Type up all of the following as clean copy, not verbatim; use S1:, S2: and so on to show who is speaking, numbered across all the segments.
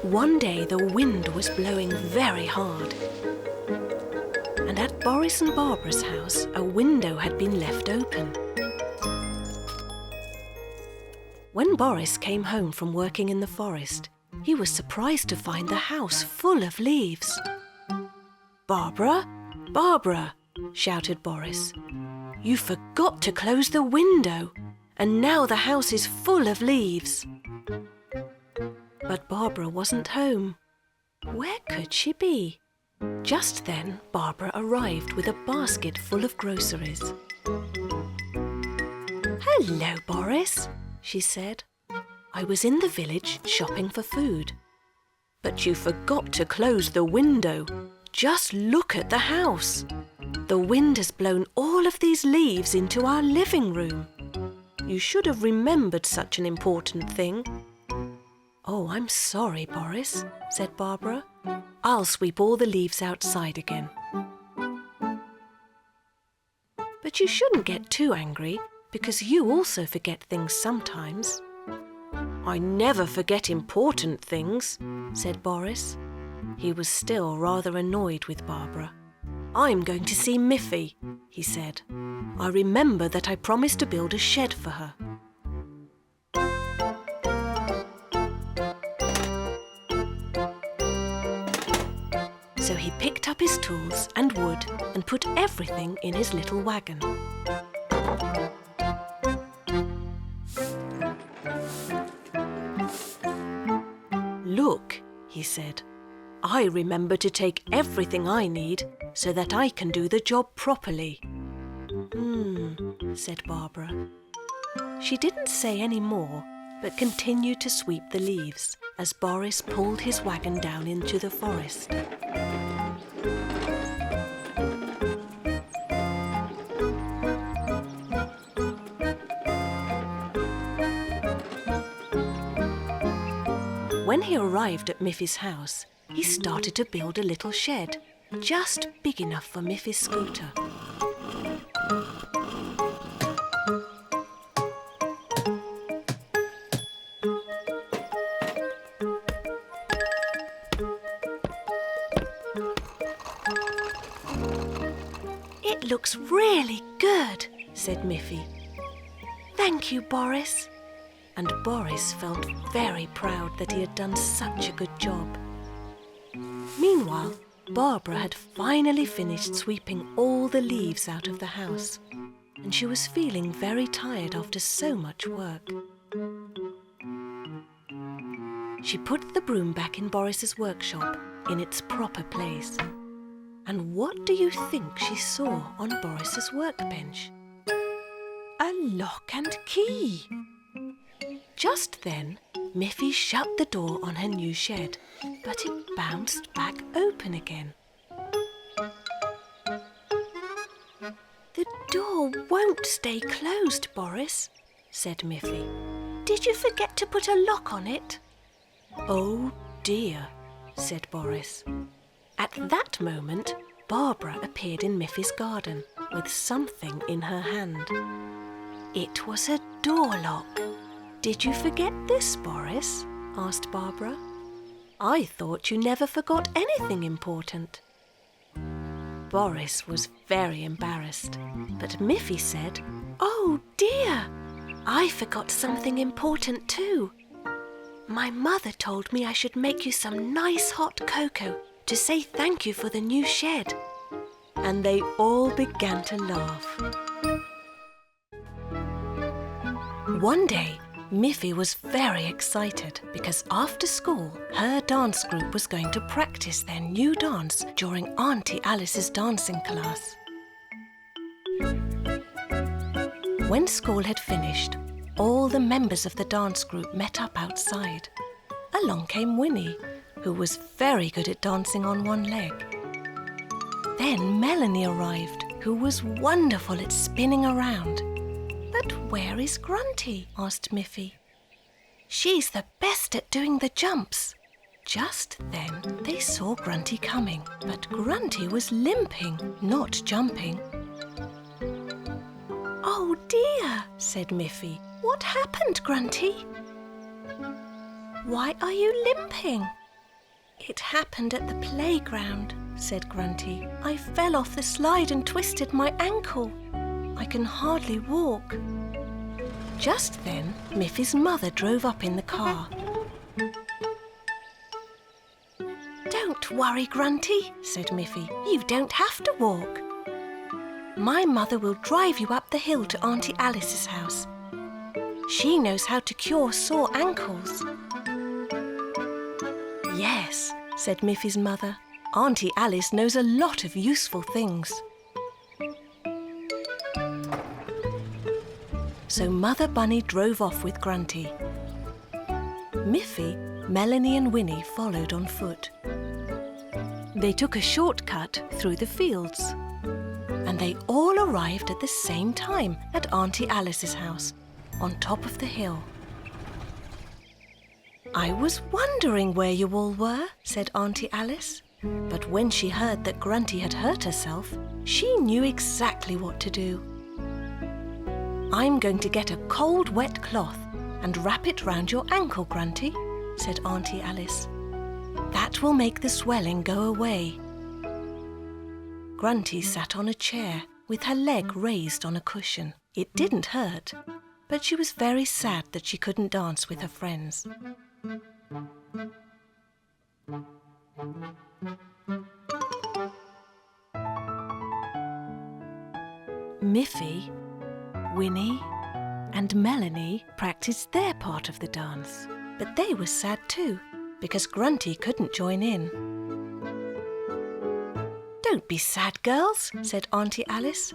S1: One day the wind was blowing very hard, and at Boris and Barbara's house a window had been left open. When Boris came home from working in the forest, he was surprised to find the house full of leaves. "Barbara, Barbara," shouted Boris, "you forgot to close the window, and now the house is full of leaves." But Barbara wasn't home. Where could she be? Just then, Barbara arrived with a basket full of groceries. "Hello, Boris," she said. "I was in the village shopping for food. But you forgot to close the window. Just look at the house. The wind has blown all of these leaves into our living room. You should have remembered such an important thing." "Oh, I'm sorry, Boris," said Barbara. "I'll sweep all the leaves outside again." "But you shouldn't get too angry, because you also forget things sometimes." "I never forget important things," said Boris. He was still rather annoyed with Barbara. "I'm going to see Miffy," he said. "I remember that I promised to build a shed for her." So he picked up his tools and wood and put everything in his little wagon. "Look," he said, "I remember to take everything I need so that I can do the job properly." Said Barbara. She didn't say any more, but continued to sweep the leaves as Boris pulled his wagon down into the forest. When he arrived at Miffy's house, he started to build a little shed, just big enough for Miffy's scooter. "It looks really good," said Miffy. "Thank you, Boris." And Boris felt very proud that he had done such a good job. Meanwhile, Barbara had finally finished sweeping all the leaves out of the house, and she was feeling very tired after so much work. She put the broom back in Boris's workshop in its proper place. And what do you think she saw on Boris's workbench? A lock and key! Just then, Miffy shut the door on her new shed, but it bounced back open again. "The door won't stay closed, Boris," said Miffy. "Did you forget to put a lock on it?" "Oh dear," said Boris. At that moment, Barbara appeared in Miffy's garden with something in her hand. It was a door lock. "Did you forget this, Boris?" asked Barbara. "I thought you never forgot anything important." Boris was very embarrassed, but Miffy said, "Oh dear, I forgot something important too. My mother told me I should make you some nice hot cocoa to say thank you for the new shed." And they all began to laugh. One day, Miffy was very excited because after school, her dance group was going to practice their new dance during Auntie Alice's dancing class. When school had finished, all the members of the dance group met up outside. Along came Winnie, who was very good at dancing on one leg. Then Melanie arrived, who was wonderful at spinning around. "But where is Grunty?" asked Miffy. "She's the best at doing the jumps." Just then they saw Grunty coming, but Grunty was limping, not jumping. "Oh dear," said Miffy. "What happened, Grunty?" "Why are you limping?" "It happened at the playground," said Grunty. "I fell off the slide and twisted my ankle. I can hardly walk." Just then, Miffy's mother drove up in the car. "Don't worry, Grunty," said Miffy. "You don't have to walk. My mother will drive you up the hill to Auntie Alice's house. She knows how to cure sore ankles." "Yes," said Miffy's mother. "Auntie Alice knows a lot of useful things." So Mother Bunny drove off with Grunty. Miffy, Melanie and Winnie followed on foot. They took a shortcut through the fields, and they all arrived at the same time at Auntie Alice's house, on top of the hill. "I was wondering where you all were," said Auntie Alice. But when she heard that Grunty had hurt herself, she knew exactly what to do. "I'm going to get a cold, wet cloth and wrap it round your ankle, Grunty," said Auntie Alice. "That will make the swelling go away." Grunty sat on a chair with her leg raised on a cushion. It didn't hurt, but she was very sad that she couldn't dance with her friends. Miffy, Winnie and Melanie practiced their part of the dance, but they were sad too because Grunty couldn't join in. "Don't be sad, girls," said Auntie Alice.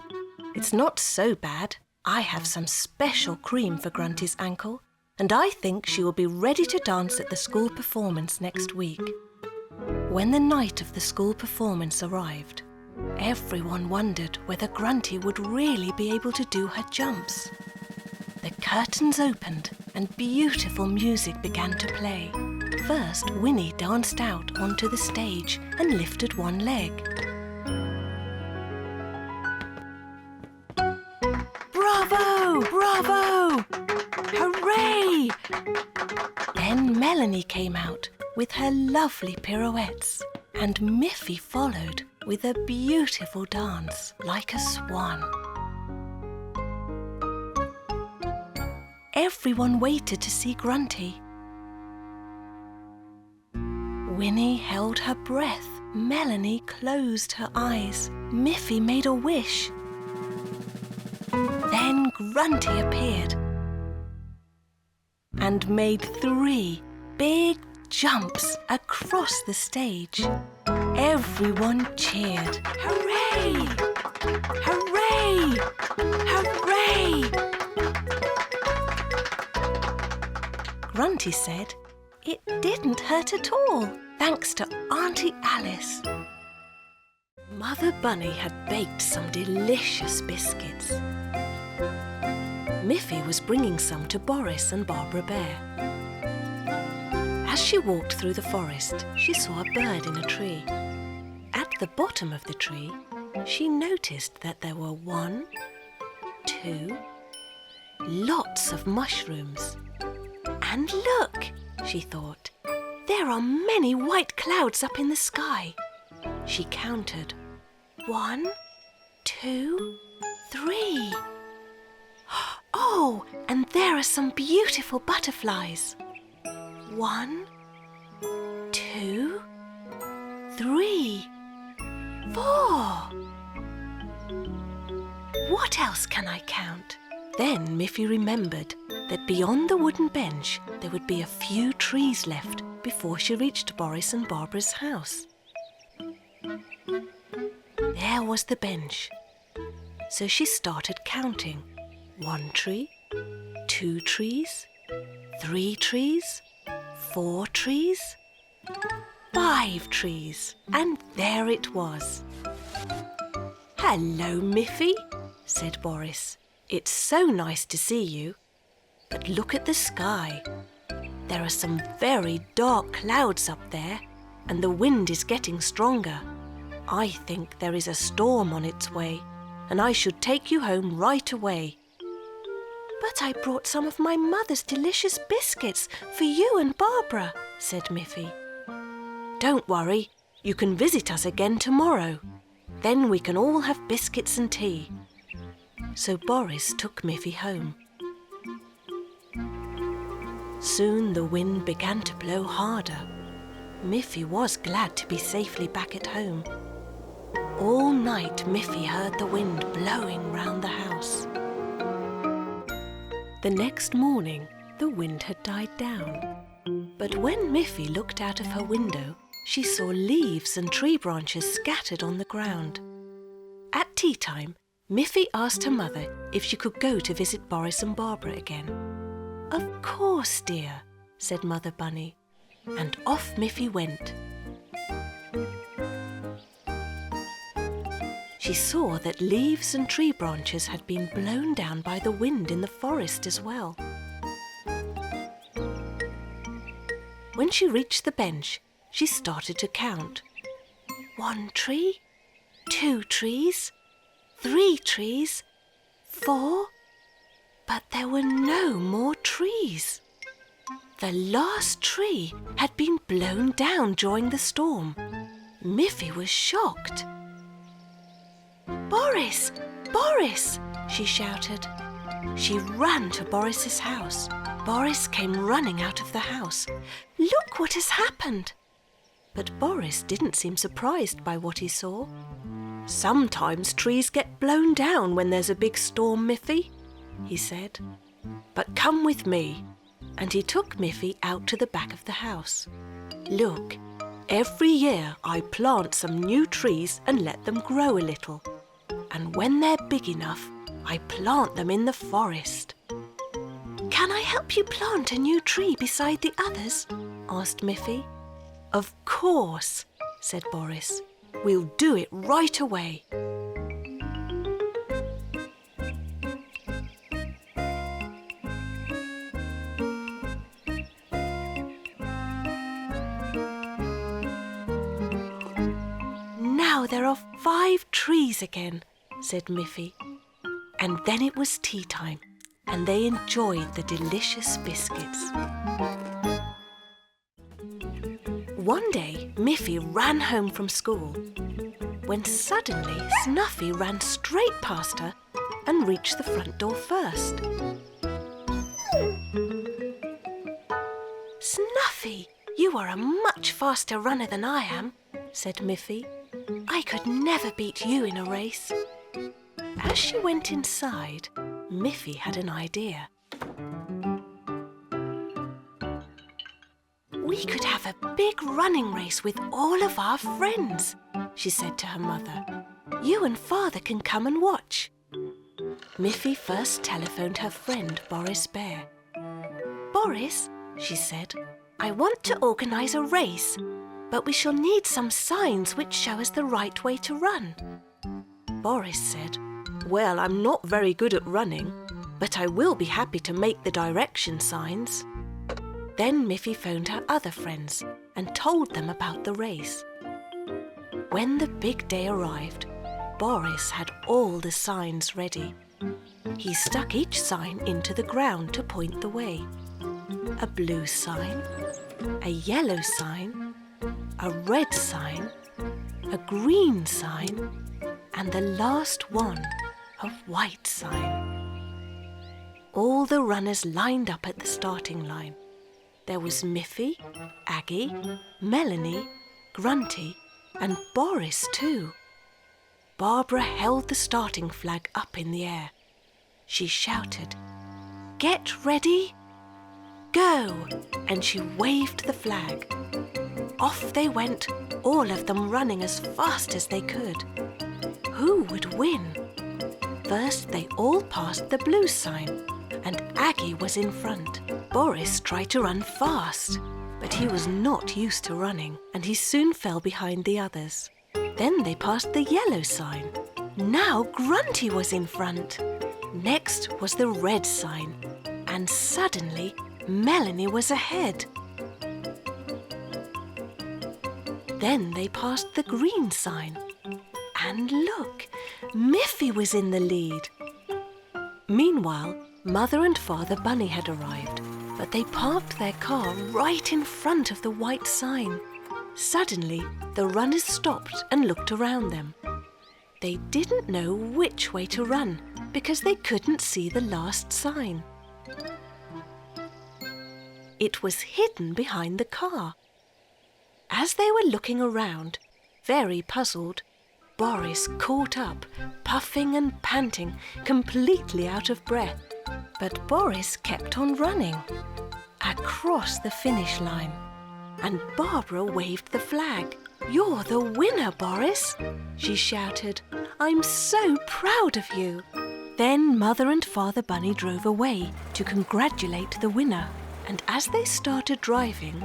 S1: "It's not so bad. I have some special cream for Grunty's ankle, and I think she will be ready to dance at the school performance next week." When the night of the school performance arrived, everyone wondered whether Grunty would really be able to do her jumps. The curtains opened and beautiful music began to play. First, Winnie danced out onto the stage and lifted one leg. "Bravo! Bravo! Hooray!" Then Melanie came out with her lovely pirouettes, and Miffy followed with a beautiful dance like a swan. Everyone waited to see Grunty. Winnie held her breath. Melanie closed her eyes. Miffy made a wish. Then Grunty appeared and made 3 big jumps across the stage. Everyone cheered. "Hooray! Hooray! Hooray!" Grunty said it didn't hurt at all, thanks to Auntie Alice. Mother Bunny had baked some delicious biscuits. Miffy was bringing some to Boris and Barbara Bear. As she walked through the forest, she saw a bird in a tree. At the bottom of the tree, she noticed that there were 1, 2, lots of mushrooms. And look, she thought, there are many white clouds up in the sky. She counted 1, 2, 3. Oh, and there are some beautiful butterflies. 1, 2, 3, 4. What else can I count? Then Miffy remembered that beyond the wooden bench there would be a few trees left before she reached Boris and Barbara's house. There was the bench. So she started counting. 1 tree, 2 trees, 3 trees, 4 trees, 5 trees, and there it was. "Hello, Miffy," said Boris. "It's so nice to see you. But look at the sky. There are some very dark clouds up there, and the wind is getting stronger. I think there is a storm on its way, and I should take you home right away." "But I brought some of my mother's delicious biscuits for you and Barbara," said Miffy. Don't worry, you can visit us again tomorrow. Then we can all have biscuits and tea. So Boris took Miffy home. Soon the wind began to blow harder. Miffy was glad to be safely back at home. All night Miffy heard the wind blowing round the house. The next morning, the wind had died down. But when Miffy looked out of her window, she saw leaves and tree branches scattered on the ground. At tea time, Miffy asked her mother if she could go to visit Boris and Barbara again. "Of course, dear," said Mother Bunny, and off Miffy went. She saw that leaves and tree branches had been blown down by the wind in the forest as well. When she reached the bench, she started to count. 1 tree, 2 trees, 3 trees, 4. But there were no more trees. The last tree had been blown down during the storm. Miffy was shocked. "Boris! Boris!" she shouted. She ran to Boris's house. Boris came running out of the house. "Look what has happened!" But Boris didn't seem surprised by what he saw. "Sometimes trees get blown down when there's a big storm, Miffy," he said. "But come with me." And he took Miffy out to the back of the house. "Look, every year I plant some new trees and let them grow a little. And when they're big enough, I plant them in the forest." "Can I help you plant a new tree beside the others?" asked Miffy. "Of course," said Boris. "We'll do it right away." "Now there are 5 trees again," said Miffy. And then it was tea time, and they enjoyed the delicious biscuits. One day, Miffy ran home from school, when suddenly Snuffy ran straight past her and reached the front door first. "Snuffy, you are a much faster runner than I am," said Miffy. "I could never beat you in a race." As she went inside, Miffy had an idea. "We could have a big running race with all of our friends," she said to her mother. "You and Father can come and watch." Miffy first telephoned her friend Boris Bear. "Boris," she said, "I want to organise a race, but we shall need some signs which show us the right way to run." Boris said, "Well, I'm not very good at running, but I will be happy to make the direction signs." Then Miffy phoned her other friends and told them about the race. When the big day arrived, Boris had all the signs ready. He stuck each sign into the ground to point the way. A blue sign, a yellow sign, a red sign, a green sign, and the last one, a white sign. All the runners lined up at the starting line. There was Miffy, Aggie, Melanie, Grunty, and Boris too. Barbara held the starting flag up in the air. She shouted, "Get ready, go!" and she waved the flag. Off they went, all of them running as fast as they could. Who would win? First, they all passed the blue sign, and Aggie was in front. Boris tried to run fast, but he was not used to running, and he soon fell behind the others. Then they passed the yellow sign. Now Grunty was in front. Next was the red sign, and suddenly Melanie was ahead. Then they passed the green sign, and look, Miffy was in the lead. Meanwhile, Mother and Father Bunny had arrived, but they parked their car right in front of the white sign. Suddenly, the runners stopped and looked around them. They didn't know which way to run because they couldn't see the last sign. It was hidden behind the car. As they were looking around, very puzzled, Boris caught up, puffing and panting, completely out of breath. But Boris kept on running across the finish line, and Barbara waved the flag. "You're the winner, Boris," she shouted. "I'm so proud of you." Then Mother and Father Bunny drove away to congratulate the winner. And as they started driving,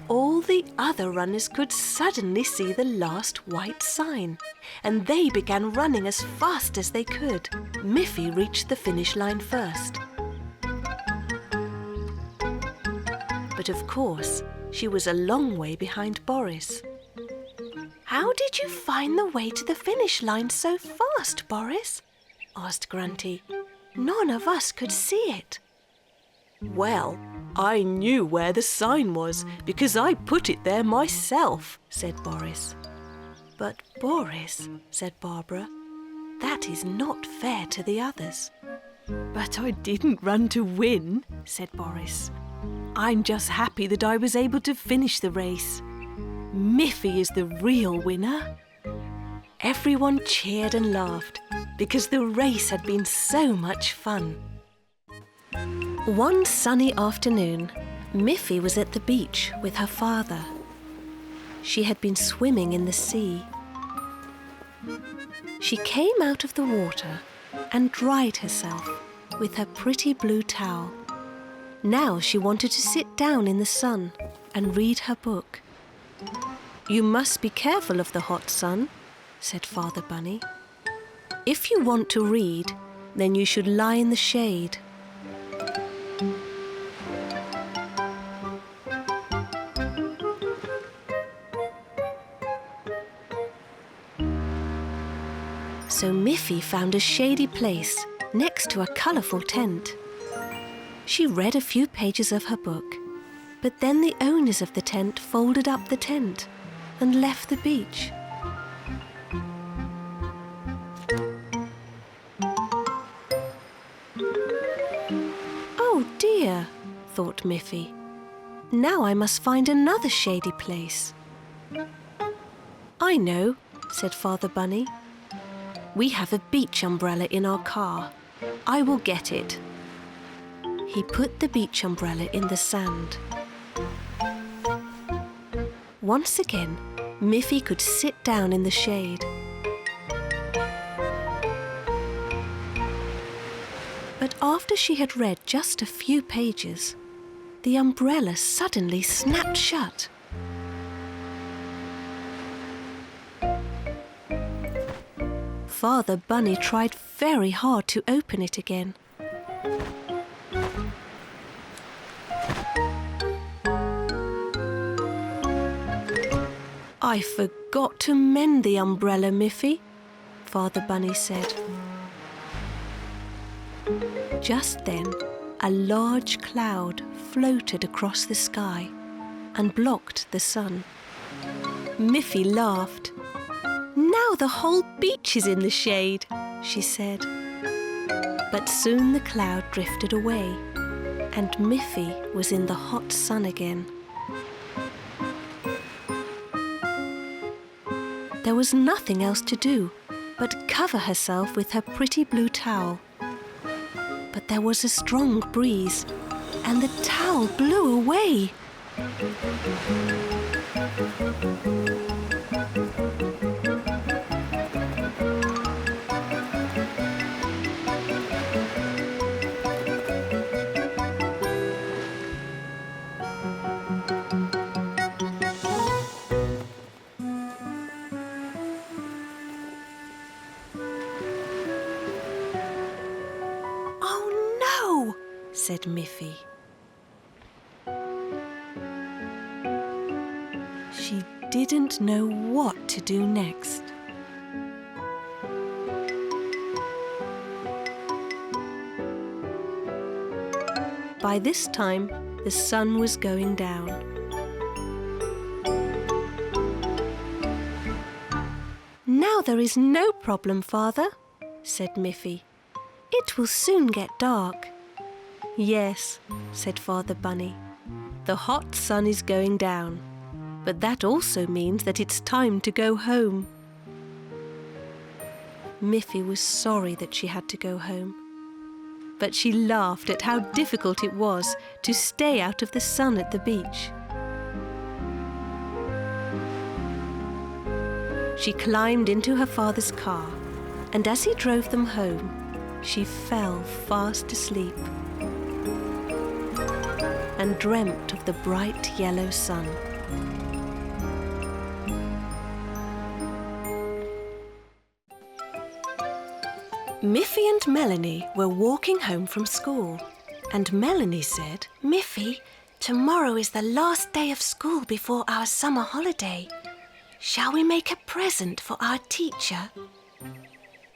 S1: all the other runners could suddenly see the last white sign, and they began running as fast as they could. Miffy reached the finish line first. But of course, she was a long way behind Boris. "How did you find the way to the finish line so fast, Boris?" asked Grunty. "None of us could see it." "Well, I knew where the sign was because I put it there myself," said Boris. "But Boris," said Barbara, "that is not fair to the others." "But I didn't run to win," said Boris. "I'm just happy that I was able to finish the race. Miffy is the real winner." Everyone cheered and laughed because the race had been so much fun. One sunny afternoon, Miffy was at the beach with her father. She had been swimming in the sea. She came out of the water and dried herself with her pretty blue towel. Now she wanted to sit down in the sun and read her book. "You must be careful of the hot sun," said Father Bunny. "If you want to read, then you should lie in the shade." So Miffy found a shady place next to a colourful tent. She read a few pages of her book, but then the owners of the tent folded up the tent and left the beach. "Oh dear," thought Miffy. "Now I must find another shady place." "I know," said Father Bunny. "We have a beach umbrella in our car. I will get it." He put the beach umbrella in the sand. Once again, Miffy could sit down in the shade. But after she had read just a few pages, the umbrella suddenly snapped shut. Father Bunny tried very hard to open it again. "I forgot to mend the umbrella, Miffy," Father Bunny said. Just then, a large cloud floated across the sky and blocked the sun. Miffy laughed. "Now the whole beach is in the shade," she said. But soon the cloud drifted away, and Miffy was in the hot sun again. There was nothing else to do but cover herself with her pretty blue towel. But there was a strong breeze, and the towel blew away. Said Miffy. She didn't know what to do next. By this time, the sun was going down. Weather is no problem, Father, said Miffy. It will soon get dark. Yes, said Father Bunny. The hot sun is going down, but that also means that it's time to go home. Miffy was sorry that she had to go home, but she laughed at how difficult it was to stay out of the sun at the beach. She climbed into her father's car, and as he drove them home, she fell fast asleep and dreamt of the bright yellow sun. Miffy and Melanie were walking home from school, and Melanie said,
S2: Miffy, tomorrow is the last day of school before our summer holiday. Shall we make a present for our teacher?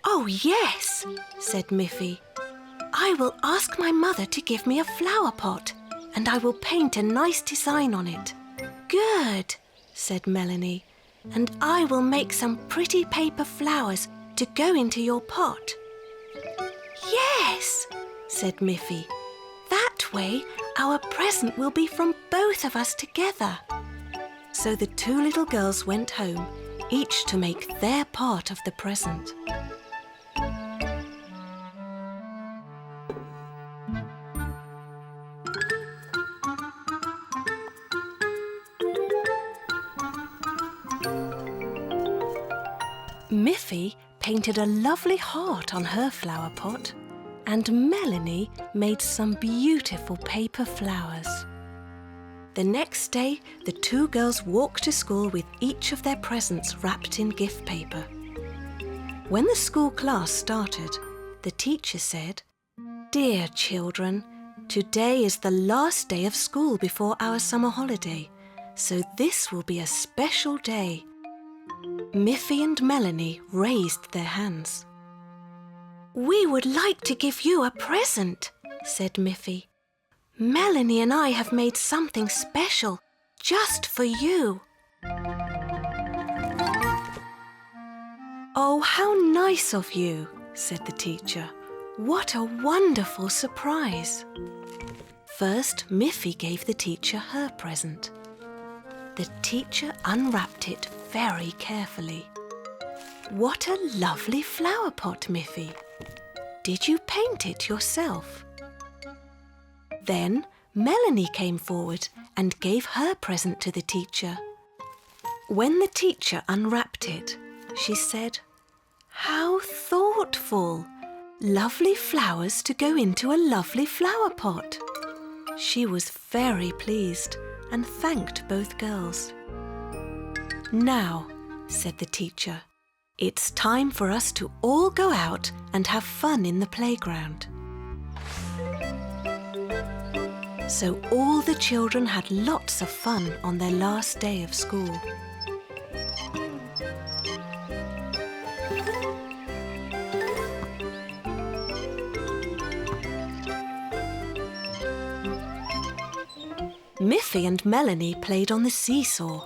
S1: Oh, yes, said Miffy.
S2: I will ask my mother to give me a flower pot, and I will paint a nice design on it.
S1: Good, said Melanie.
S2: And I will make some pretty paper flowers to go into your pot.
S1: Yes, said Miffy.
S2: That way, our present will be from both of us together.
S1: So the two little girls went home, each to make their part of the present. Miffy painted a lovely heart on her flower pot, and Melanie made some beautiful paper flowers. The next day, the two girls walked to school with each of their presents wrapped in gift paper. When the school class started, the teacher said, "Dear children, today is the last day of school before our summer holiday, so this will be a special day." Miffy and Melanie raised their hands.
S2: "We would like to give you a present," said Miffy. "Melanie and I have made something special just for you."
S1: "Oh, how nice of you," said the teacher. "What a wonderful surprise." First, Miffy gave the teacher her present. The teacher unwrapped it very carefully. "What a lovely flower pot, Miffy. Did you paint it yourself?" Then Melanie came forward and gave her present to the teacher. When the teacher unwrapped it, she said, "How thoughtful! Lovely flowers to go into a lovely flower pot." She was very pleased and thanked both girls. "Now," said the teacher, "it's time for us to all go out and have fun in the playground." So all the children had lots of fun on their last day of school. Miffy and Melanie played on the seesaw,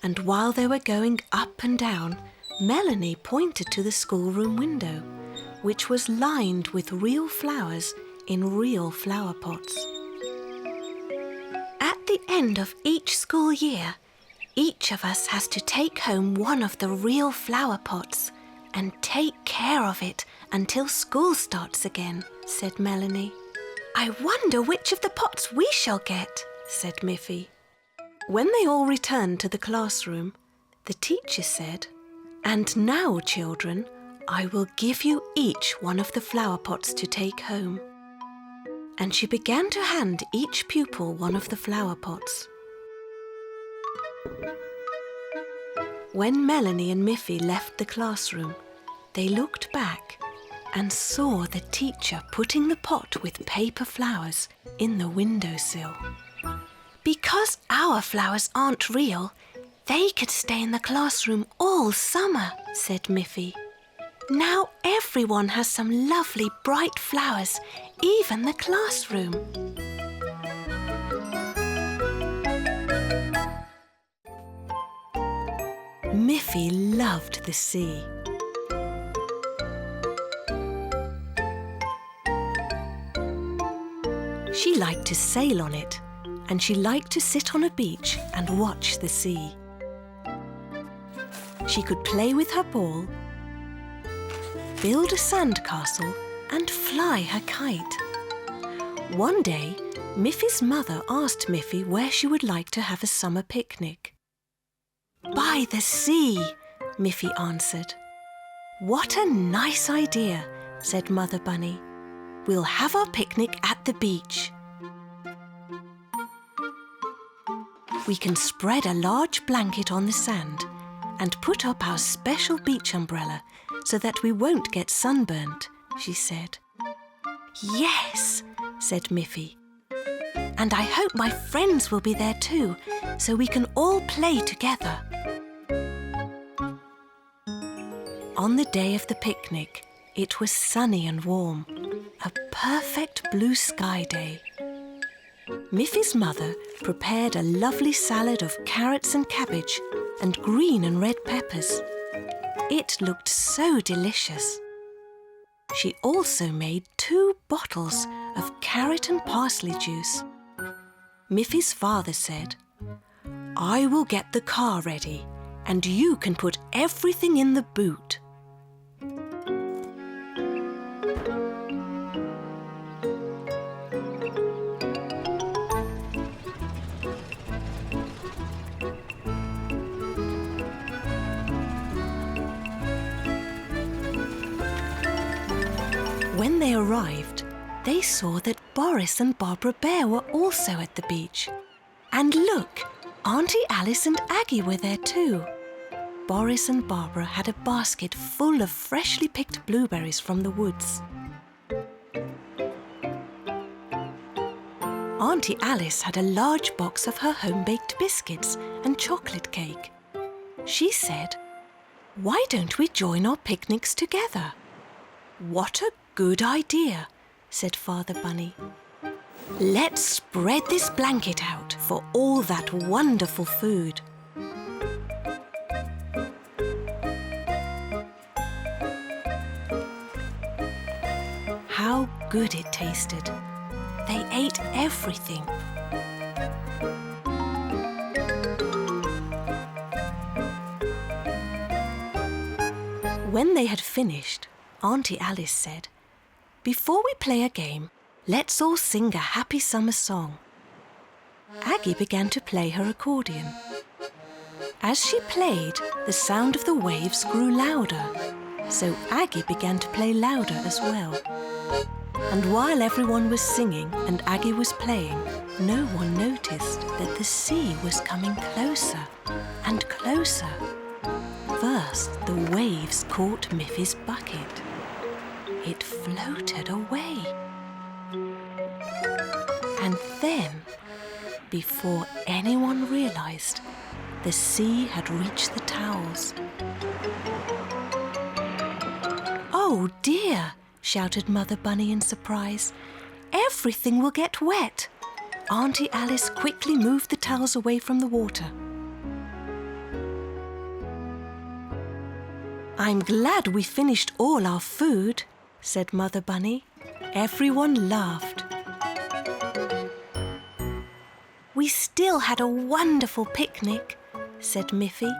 S1: and while they were going up and down, Melanie pointed to the schoolroom window, which was lined with real flowers in real flower pots.
S2: "At the end of each school year, each of us has to take home one of the real flower pots and take care of it until school starts again," said Melanie.
S1: "I wonder which of the pots we shall get," said Miffy. When they all returned to the classroom, the teacher said, "And now, children, I will give you each one of the flower pots to take home." And she began to hand each pupil one of the flower pots. When Melanie and Miffy left the classroom, they looked back and saw the teacher putting the pot with paper flowers in the windowsill.
S2: "Because our flowers aren't real, they could stay in the classroom all summer," said Miffy. "Now everyone has some lovely bright flowers, even the classroom."
S1: Miffy loved the sea. She liked to sail on it, and she liked to sit on a beach and watch the sea. She could play with her ball, build a sandcastle, and fly her kite. One day, Miffy's mother asked Miffy where she would like to have a summer picnic. "By the sea," Miffy answered. "What a nice idea," said Mother Bunny. "We'll have our picnic at the beach. We can spread a large blanket on the sand and put up our special beach umbrella so that we won't get sunburnt," she said. "Yes," said Miffy. "And I hope my friends will be there too, so we can all play together." On the day of the picnic, it was sunny and warm, a perfect blue sky day. Miffy's mother prepared a lovely salad of carrots and cabbage and green and red peppers. It looked so delicious. She also made 2 bottles of carrot and parsley juice. Miffy's father said, "I will get the car ready, and you can put everything in the boot." When they arrived, they saw that Boris and Barbara Bear were also at the beach. And look, Auntie Alice and Aggie were there too. Boris and Barbara had a basket full of freshly picked blueberries from the woods. Auntie Alice had a large box of her home-baked biscuits and chocolate cake. She said, "Why don't we join our picnics together?" "What a good idea," said Father Bunny. "Let's spread this blanket out for all that wonderful food." How good it tasted. They ate everything. When they had finished, Auntie Alice said, "Before we play a game, let's all sing a happy summer song." Aggie began to play her accordion. As she played, the sound of the waves grew louder, so Aggie began to play louder as well. And while everyone was singing and Aggie was playing, no one noticed that the sea was coming closer and closer. First, the waves caught Miffy's bucket. It floated away. And then, before anyone realized, the sea had reached the towels. "Oh dear!" shouted Mother Bunny in surprise. "Everything will get wet." Auntie Alice quickly moved the towels away from the water. "I'm glad we finished all our food," said Mother Bunny. Everyone laughed. "We still had a wonderful picnic," said Miffy.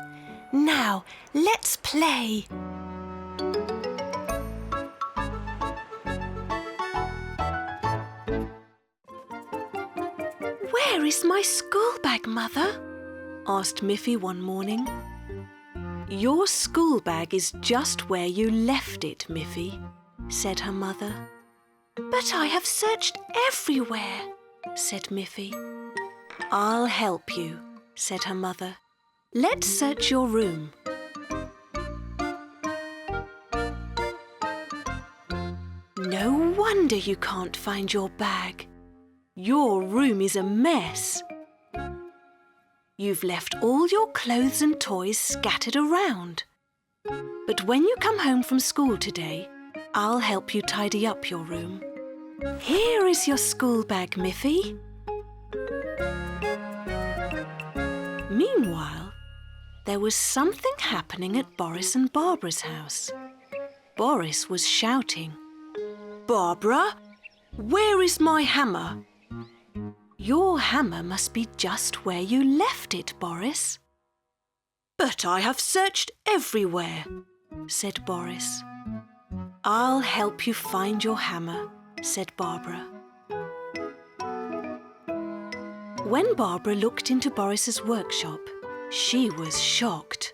S1: "Now, let's play." "Where is my school bag, Mother?" asked Miffy one morning. "Your school bag is just where you left it, Miffy," said her mother. "But I have searched everywhere," said Miffy. "I'll help you," said her mother. "Let's search your room." No wonder you can't find your bag. Your room is a mess. You've left all your clothes and toys scattered around. But when you come home from school today, I'll help you tidy up your room. Here is your school bag, Miffy. Meanwhile, there was something happening at Boris and Barbara's house. Boris was shouting, "Barbara, where is my hammer?
S2: Your hammer must be just where you left it, Boris. But I have searched everywhere, said Boris. I'll help you find your hammer, said Barbara. When Barbara looked into Boris's workshop, she was shocked.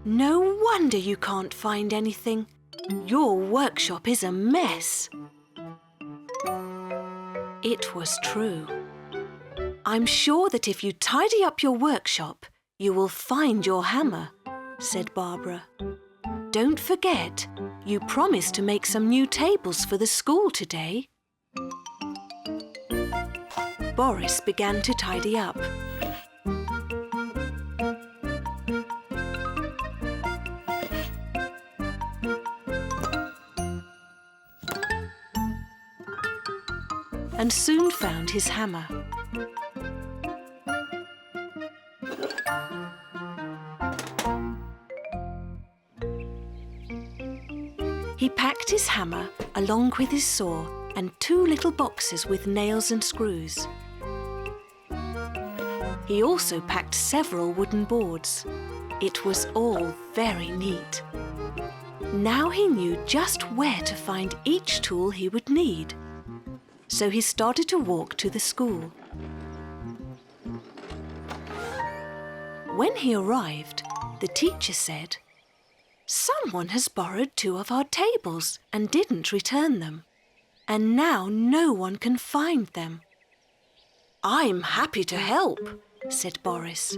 S2: No wonder you can't find anything. Your workshop is a mess. It was true. I'm sure that if you tidy up your workshop, you will find your hammer, said Barbara. Don't forget, you promised to make some new tables for the school today. Boris began to tidy up. And soon found his hammer. He packed his hammer along with his saw and 2 little boxes with nails and screws. He also packed several wooden boards. It was all very neat. Now he knew just where to find each tool he would need. So he started to walk to the school. When he arrived, the teacher said, "Someone has borrowed 2 of our tables and didn't return them, and now no one can find them." "I'm happy to help," said Boris.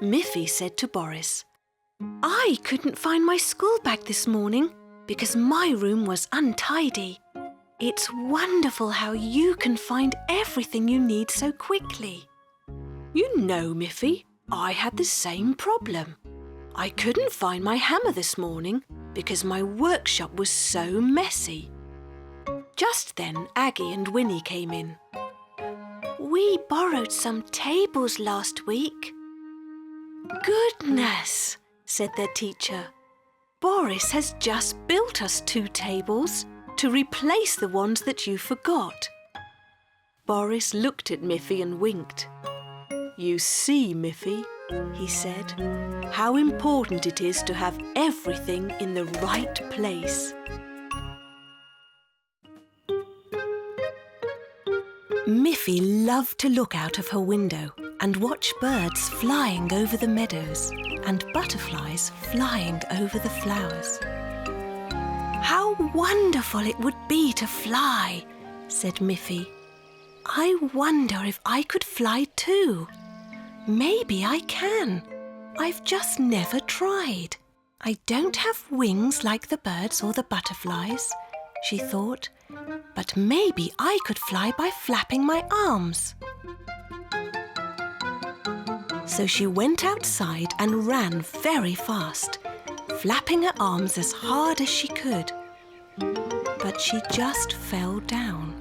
S2: Miffy said to Boris, "I couldn't find my school bag this morning because my room was untidy. It's wonderful how you can find everything you need so quickly." "You know, Miffy, I had the same problem. I couldn't find my hammer this morning because my workshop was so messy." Just then, Aggie and Winnie came in. "We borrowed some tables last week." "Goodness," said their teacher. "Boris has just built us 2 tables to replace the ones that you forgot." Boris looked at Miffy and winked. "You see, Miffy," he said, "how important it is to have everything in the right place." Miffy loved to look out of her window and watch birds flying over the meadows and butterflies flying over the flowers. "How wonderful it would be to fly," said Miffy. "I wonder if I could fly too. Maybe I can. I've just never tried. I don't have wings like the birds or the butterflies," she thought, "but maybe I could fly by flapping my arms." So she went outside and ran very fast, flapping her arms as hard as she could. But she just fell down.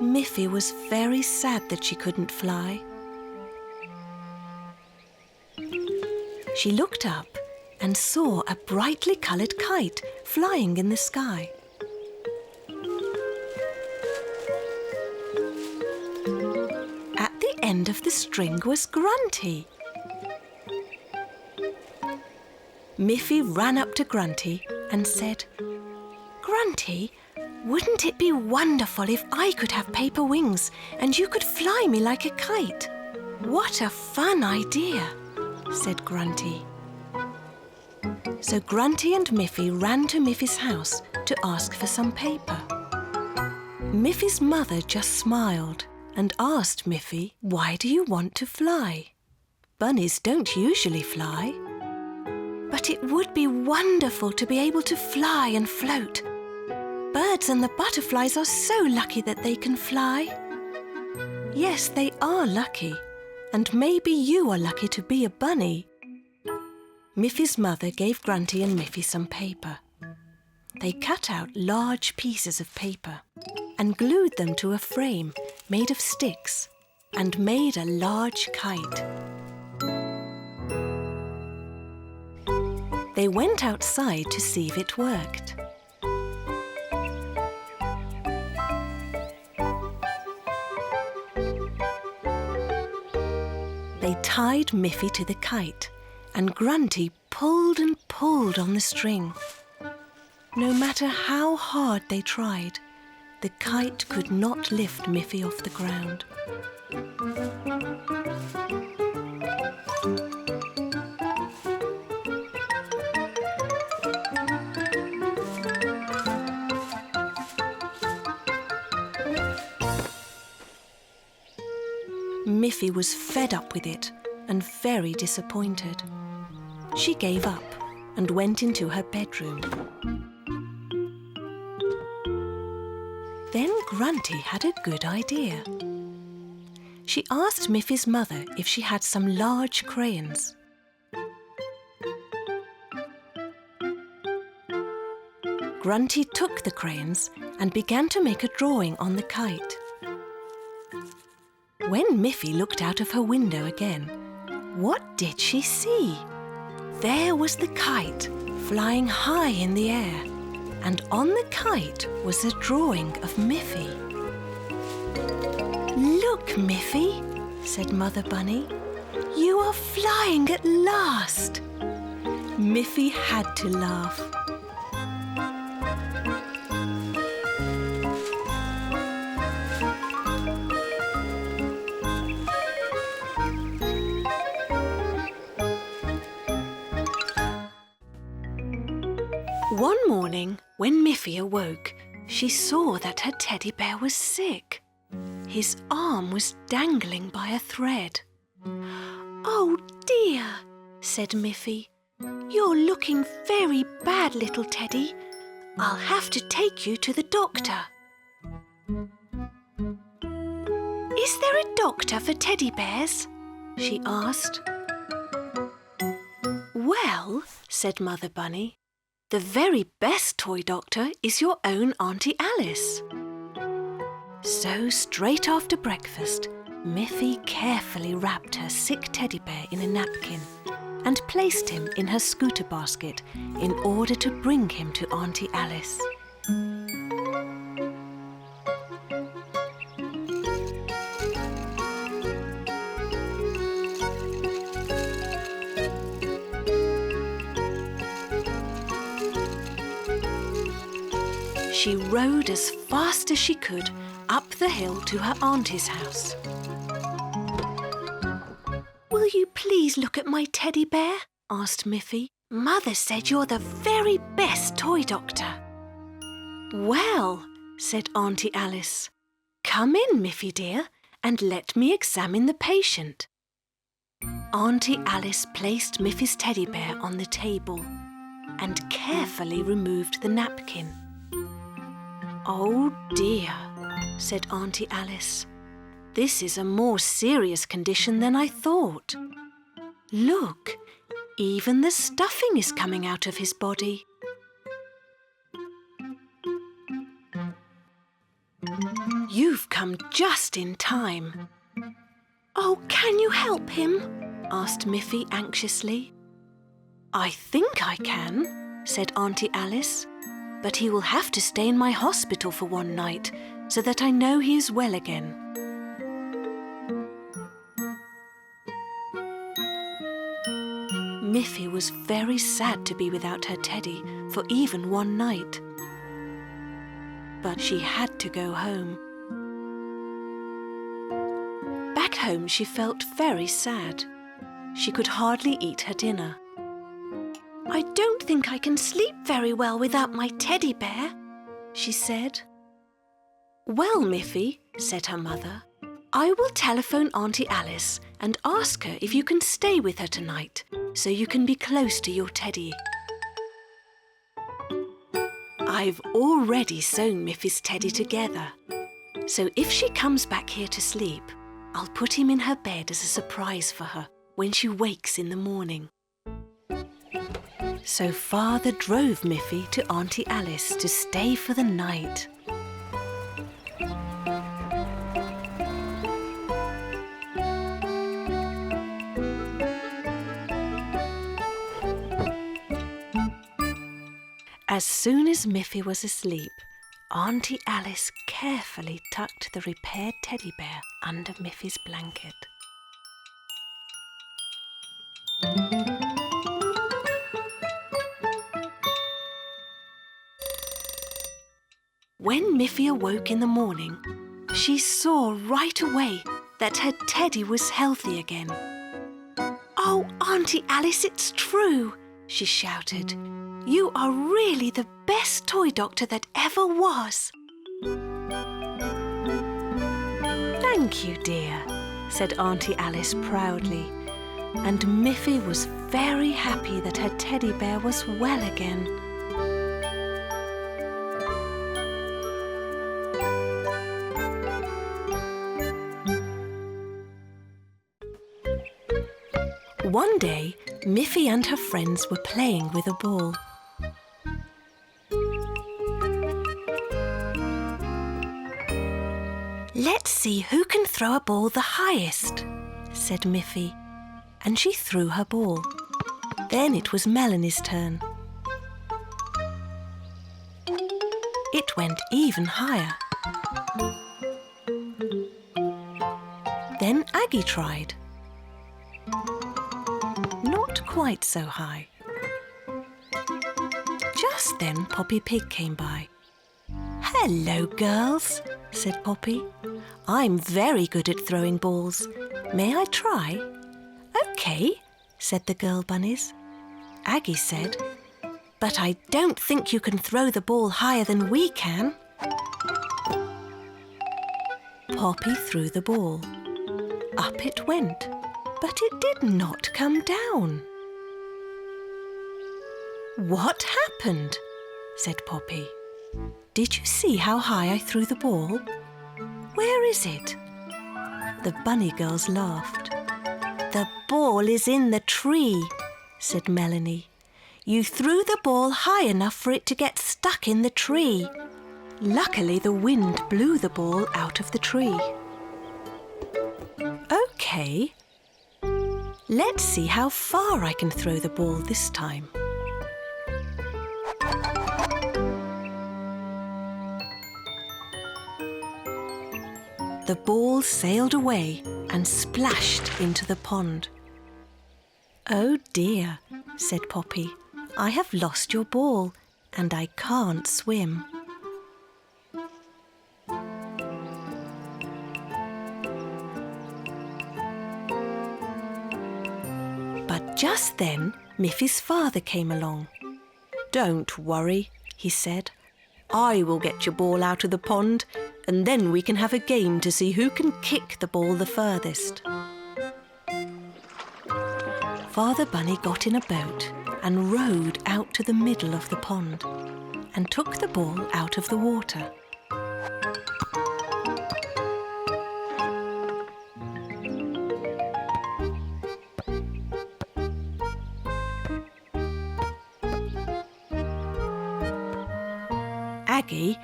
S2: Miffy was very sad that she couldn't fly. She looked up and saw a brightly coloured kite flying in the sky. At the end of the string was Grunty. Miffy ran up to Grunty and said, "Grunty, wouldn't it be wonderful if I could have paper wings and you could fly me like a kite?" "What a fun idea," said Grunty. So Grunty and Miffy ran to Miffy's house to ask for some paper. Miffy's mother just smiled and asked Miffy, "Why do you want to fly?"
S1: Bunnies don't usually fly.
S2: But it would be wonderful to be able to fly and float. Birds and the butterflies are so lucky that they can fly.
S1: Yes, they are lucky. And maybe you are lucky to be a bunny. Miffy's mother gave Grunty and Miffy some paper. They cut out large pieces of paper and glued them to a frame made of sticks and made a large kite. They went outside to see if it worked. They tied Miffy to the kite, and Grunty pulled and pulled on the string. No matter how hard they tried, the kite could not lift Miffy off the ground. Miffy was fed up with it and very disappointed. She gave up and went into her bedroom. Then Grunty had a good idea. She asked Miffy's mother if she had some large crayons. Grunty took the crayons and began to make a drawing on the kite. When Miffy looked out of her window again, what did she see? There was the kite flying high in the air, and on the kite was a drawing of Miffy. "Look, Miffy," said Mother Bunny. "You are flying at last." Miffy had to laugh. One morning, when Miffy awoke, she saw that her teddy bear was sick. His arm was dangling by a thread. "Oh dear," said Miffy. "You're looking very bad, little teddy. I'll have to take you to the doctor." "Is there a doctor for teddy bears?" she asked. "Well," said Mother Bunny, "the very best toy doctor is your own Auntie Alice." So straight after breakfast, Miffy carefully wrapped her sick teddy bear in a napkin and placed him in her scooter basket in order to bring him to Auntie Alice. She rode as fast as she could up the hill to her auntie's house. "Will you please look at my teddy bear?" asked Miffy. "Mother said you're the very best toy doctor." "Well," said Auntie Alice, "come in, Miffy dear, and let me examine the patient." Auntie Alice placed Miffy's teddy bear on the table and carefully removed the napkin. "Oh dear," said Auntie Alice. "This is a more serious condition than I thought. Look, even the stuffing is coming out of his body." "You've come just in time." "Oh, can you help him?" asked Miffy anxiously. "I think I can," said Auntie Alice. "But he will have to stay in my hospital for one night so that I know he is well again." Miffy was very sad to be without her teddy for even one night. But she had to go home. Back home, she felt very sad. She could hardly eat her dinner. "I don't think I can sleep very well without my teddy bear," she said. "Well, Miffy," said her mother,
S2: I will telephone Auntie Alice and ask her if you can stay with her tonight so you can be close to your teddy. I've already sewn Miffy's teddy together, so if she comes back here to sleep, I'll put him in her bed as a surprise for her when she wakes in the morning. So Father drove Miffy to Auntie Alice to stay for the night. As soon as Miffy was asleep, Auntie Alice carefully tucked the repaired teddy bear under Miffy's blanket. When Miffy awoke in the morning, she saw right away that her teddy was healthy again. "Oh, Auntie Alice, it's true!" she shouted. "You are really the best toy doctor that ever was." "Thank you, dear," said Auntie Alice proudly, and Miffy was very happy that her teddy bear was well again. One day, Miffy and her friends were playing with a ball. "Let's see who can throw a ball the highest," said Miffy, and she threw her ball. Then it was Melanie's turn. It went even higher. Then Aggie tried. Not quite so high. Just then Poppy Pig came by. "Hello, girls," said Poppy. "I'm very good at throwing balls. May I try?" "OK," said the girl bunnies. Aggie said, "But I don't think you can throw the ball higher than we can." Poppy threw the ball. Up it went, but it did not come down. "What happened?" said Poppy. "Did you see how high I threw the ball? Where is it?" The bunny girls laughed. "The ball is in the tree," said Melanie. "You threw the ball high enough for it to get stuck in the tree. Luckily, the wind blew the ball out of the tree." "OK. Let's see how far I can throw the ball this time." The ball sailed away and splashed into the pond. "Oh dear," said Poppy. "I have lost your ball and I can't swim." But just then, Miffy's father came along. "Don't worry," he said. "I will get your ball out of the pond and then we can have a game to see who can kick the ball the furthest." Father Bunny got in a boat and rowed out to the middle of the pond and took the ball out of the water. "Aggie,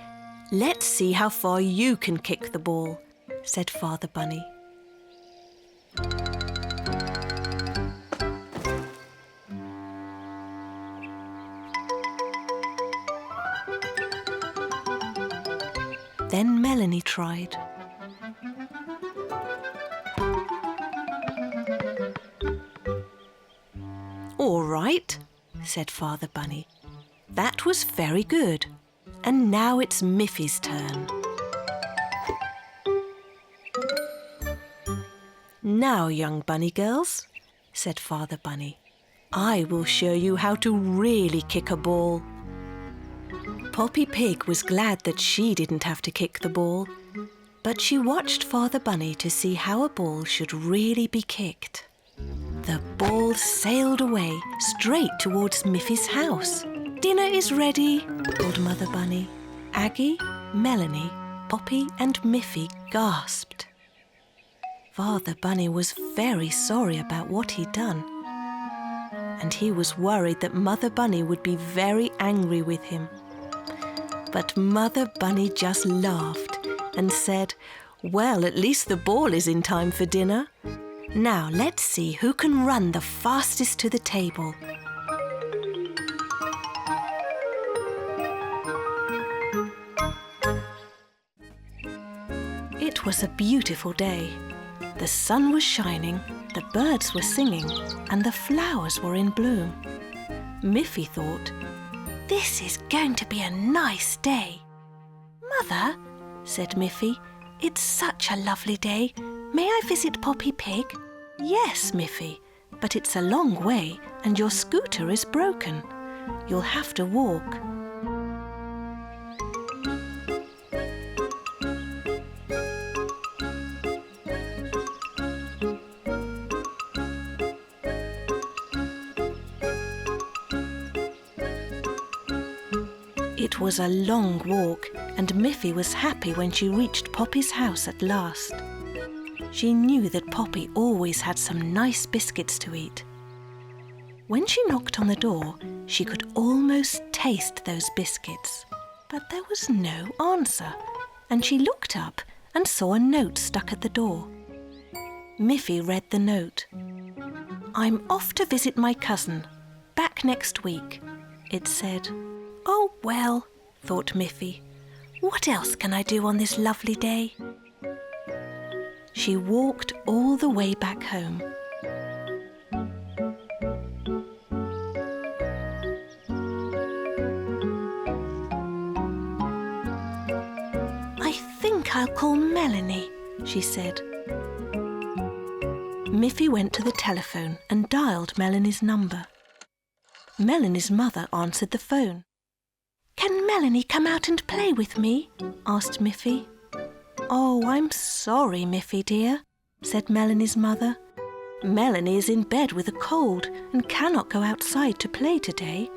S2: let's see how far you can kick the ball," said Father Bunny. Then Melanie tried. "All right," said Father Bunny. "That was very good. And now it's Miffy's turn." "Now, young bunny girls," said Father Bunny, "I will show you how to really kick a ball." Poppy Pig was glad that she didn't have to kick the ball,
S1: But she watched Father Bunny to see how a ball should really be kicked. The ball sailed away straight towards Miffy's house. "Dinner is ready," called Mother Bunny. Aggie, Melanie, Poppy and Miffy gasped. Father Bunny was very sorry about what he'd done, and he was worried that Mother Bunny would be very angry with him. But Mother Bunny just laughed and said, "Well, at least the ball is in time for dinner. Now let's see who can run the fastest to the table." It was a beautiful day. The sun was shining, the birds were singing, and the flowers were in bloom. Miffy thought, "This is going to be a nice day." "Mother," said Miffy, "it's such a lovely day. May I visit Poppy Pig?" "Yes, Miffy, but it's a long way and your scooter is broken. You'll have to walk." It was a long walk, and Miffy was happy when she reached Poppy's house at last. She knew that Poppy always had some nice biscuits to eat. When she knocked on the door, she could almost taste those biscuits, but there was no answer, and she looked up and saw a note stuck at the door. Miffy read the note. "I'm off to visit my cousin. Back next week," it said. "Oh, well," thought Miffy, "what else can I do on this lovely day?" She walked all the way back home. "I think I'll call Melanie," she said. Miffy went to the telephone and dialed Melanie's number. Melanie's mother answered the phone. "Can Melanie come out and play with me?" asked Miffy. "Oh, I'm sorry, Miffy dear," said Melanie's mother. "Melanie is in bed with a cold and cannot go outside to play today."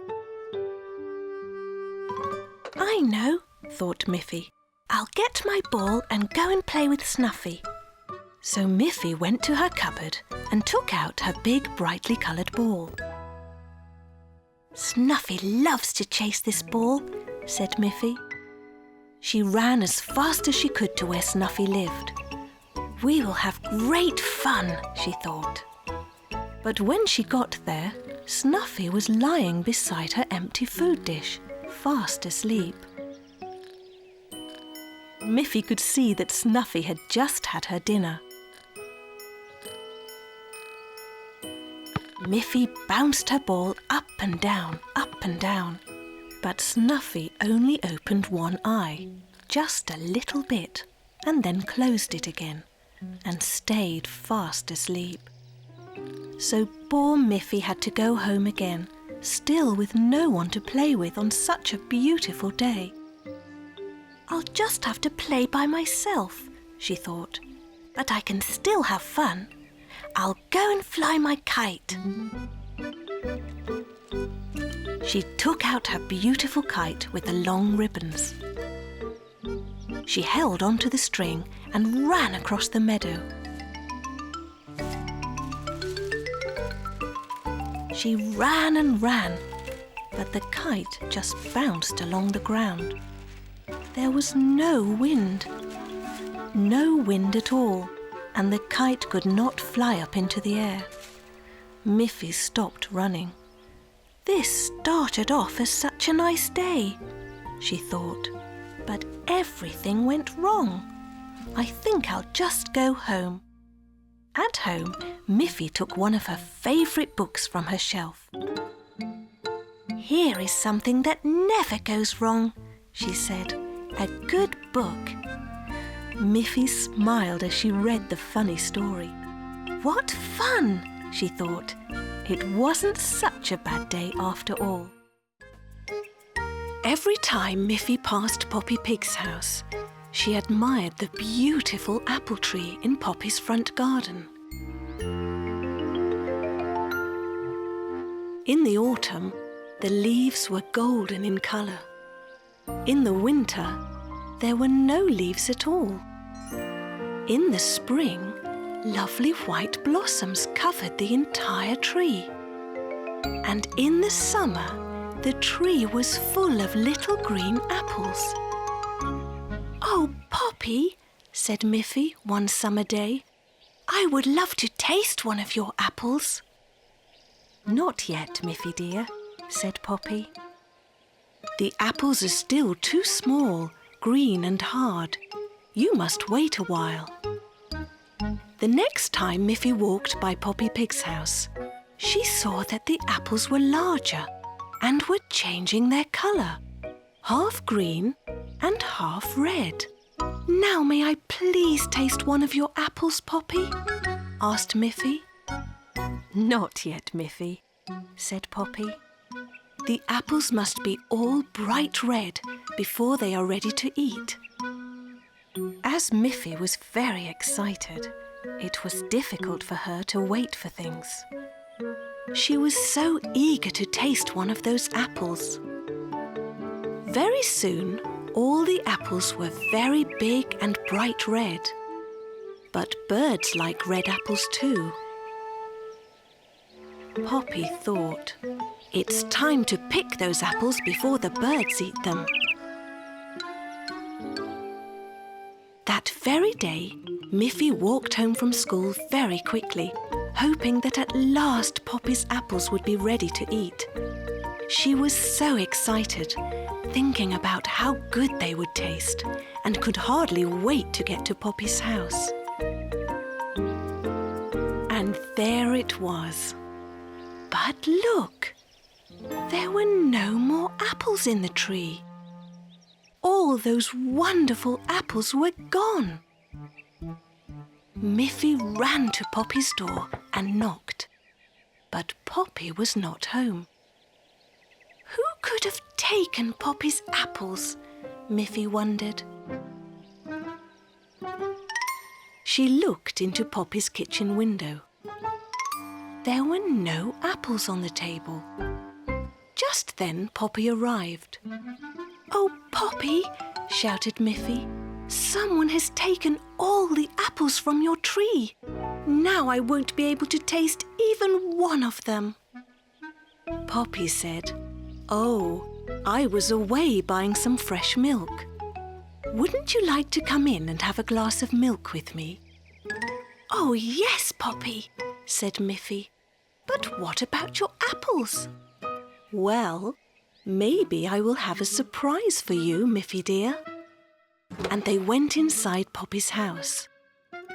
S1: "I know," thought Miffy. "I'll get my ball and go and play with Snuffy." So Miffy went to her cupboard and took out her big brightly coloured ball. "Snuffy loves to chase this ball," said Miffy. She ran as fast as she could to where Snuffy lived. "We will have great fun," she thought. But when she got there, Snuffy was lying beside her empty food dish, fast asleep. Miffy could see that Snuffy had just had her dinner. Miffy bounced her ball up and down, but Snuffy only opened one eye, just a little bit, and then closed it again, and stayed fast asleep. So poor Miffy had to go home again, still with no one to play with on such a beautiful day. "I'll just have to play by myself," she thought, "but I can still have fun. I'll go and fly my kite." She took out her beautiful kite with the long ribbons. She held onto the string and ran across the meadow. She ran and ran, but the kite just bounced along the ground. There was no wind at all, and the kite could not fly up into the air. Miffy stopped running. "This started off as such a nice day," she thought, "but everything went wrong. I think I'll just go home." At home, Miffy took one of her favourite books from her shelf. "Here is something that never goes wrong," she said. "A good book." Miffy smiled as she read the funny story. "What fun!" she thought. It wasn't such a bad day after all. Every time Miffy passed Poppy Pig's house, she admired the beautiful apple tree in Poppy's front garden. In the autumn, the leaves were golden in colour. In the winter, there were no leaves at all. In the spring, lovely white blossoms covered the entire tree. And in the summer, the tree was full of little green apples. "Oh, Poppy," said Miffy one summer day, "I would love to taste one of your apples." "Not yet, Miffy dear," said Poppy. "The apples are still too small, green and hard. You must wait a while." The next time Miffy walked by Poppy Pig's house, she saw that the apples were larger and were changing their colour, half green and half red. "Now may I please taste one of your apples, Poppy?" asked Miffy. "Not yet, Miffy," said Poppy. "The apples must be all bright red before they are ready to eat." As Miffy was very excited, it was difficult for her to wait for things. She was so eager to taste one of those apples. Very soon, all the apples were very big and bright red. But birds like red apples too. Poppy thought, "It's time to pick those apples before the birds eat them." That very day, Miffy walked home from school very quickly, hoping that at last Poppy's apples would be ready to eat. She was so excited, thinking about how good they would taste, and could hardly wait to get to Poppy's house. And there it was. But look! There were no more apples in the tree. All those wonderful apples were gone. Miffy ran to Poppy's door and knocked. But Poppy was not home. Who could have taken Poppy's apples? Miffy wondered. She looked into Poppy's kitchen window. There were no apples on the table. Just then Poppy arrived. "Oh, Poppy," shouted Miffy, "someone has taken all the apples from your tree. Now I won't be able to taste even one of them." Poppy said, "Oh, I was away buying some fresh milk. Wouldn't you like to come in and have a glass of milk with me?" "Oh, yes, Poppy," said Miffy. "But what about your apples?" "Well, maybe I will have a surprise for you, Miffy dear." And they went inside Poppy's house.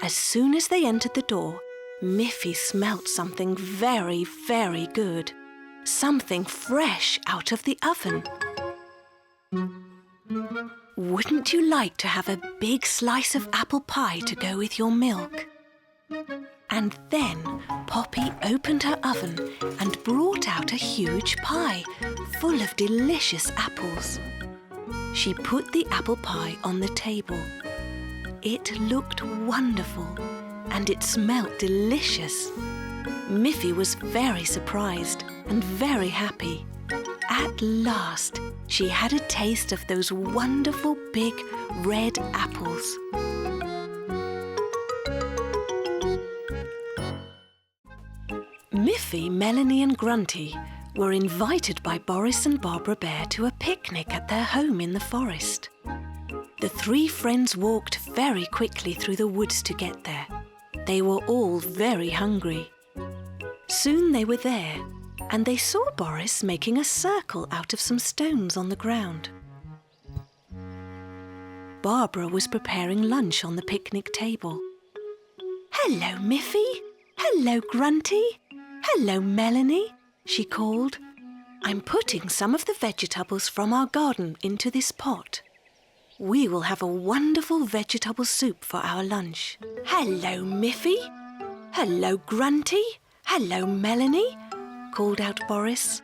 S1: As soon as they entered the door, Miffy smelt something very, very good. Something fresh out of the oven. "Wouldn't you like to have a big slice of apple pie to go with your milk?" And then Poppy opened her oven and brought out a huge pie full of delicious apples. She put the apple pie on the table. It looked wonderful and it smelt delicious. Miffy was very surprised and very happy. At last, she had a taste of those wonderful big red apples. Miffy, Melanie and Grunty were invited by Boris and Barbara Bear to a picnic at their home in the forest. The three friends walked very quickly through the woods to get there. They were all very hungry. Soon they were there, and they saw Boris making a circle out of some stones on the ground. Barbara was preparing lunch on the picnic table. "Hello, Miffy. Hello, Grunty. Hello, Melanie," she called. "I'm putting some of the vegetables from our garden into this pot. We will have a wonderful vegetable soup for our lunch." "Hello, Miffy. Hello, Grunty. Hello, Melanie," called out Boris.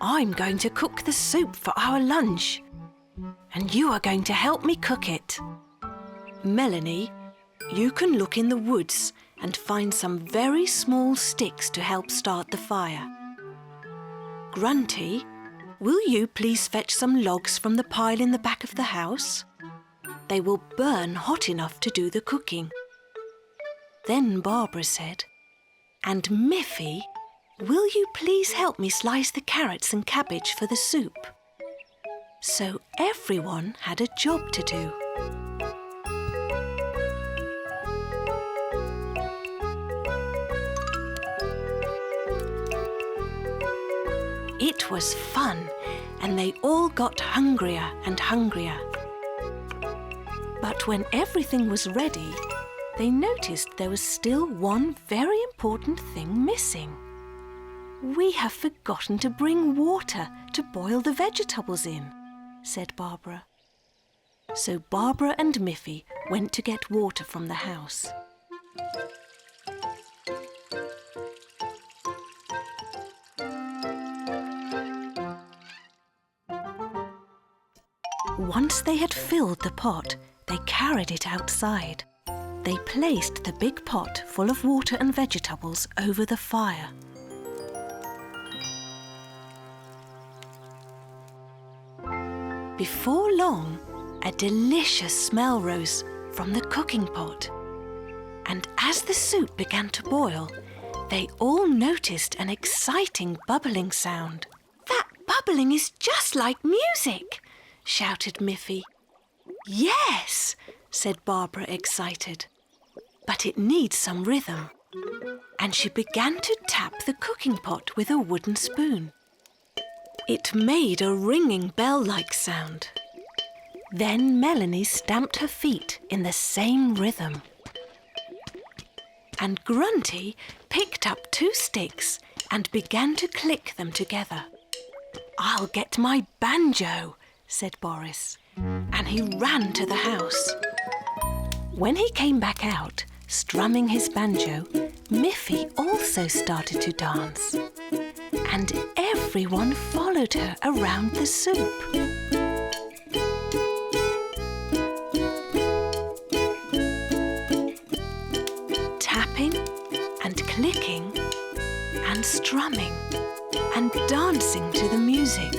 S1: "I'm going to cook the soup for our lunch, and you are going to help me cook it."
S2: Melanie, you can look in the woods and find some very small sticks to help start the fire. Grunty, will you please fetch some logs from the pile in the back of the house? They will burn hot enough to do the cooking. Then Barbara said, and Miffy, will you please help me slice the carrots and cabbage for the soup? So everyone had a job to do. It was fun, and they all got hungrier and hungrier. But when everything was ready, they noticed there was still one very important thing missing. We have forgotten to bring water to boil the vegetables in, said Barbara. So Barbara and Miffy went to get water from the house. Once they had filled the pot, they carried it outside. They placed the big pot full of water and vegetables over the fire. Before long, a delicious smell rose from the cooking pot. And as the soup began to boil, they all noticed an exciting bubbling sound. That bubbling is just like music, shouted Miffy. Yes, said Barbara, excited. But it needs some rhythm. And she began to tap the cooking pot with a wooden spoon. It made a ringing bell-like sound. Then Melanie stamped her feet in the same rhythm. And Grunty picked up 2 sticks and began to click them together. I'll get my banjo, said Boris, and he ran to the house. When he came back out, strumming his banjo, Miffy also started to dance. And everyone followed her around the soup. Tapping and clicking and strumming and dancing to the music.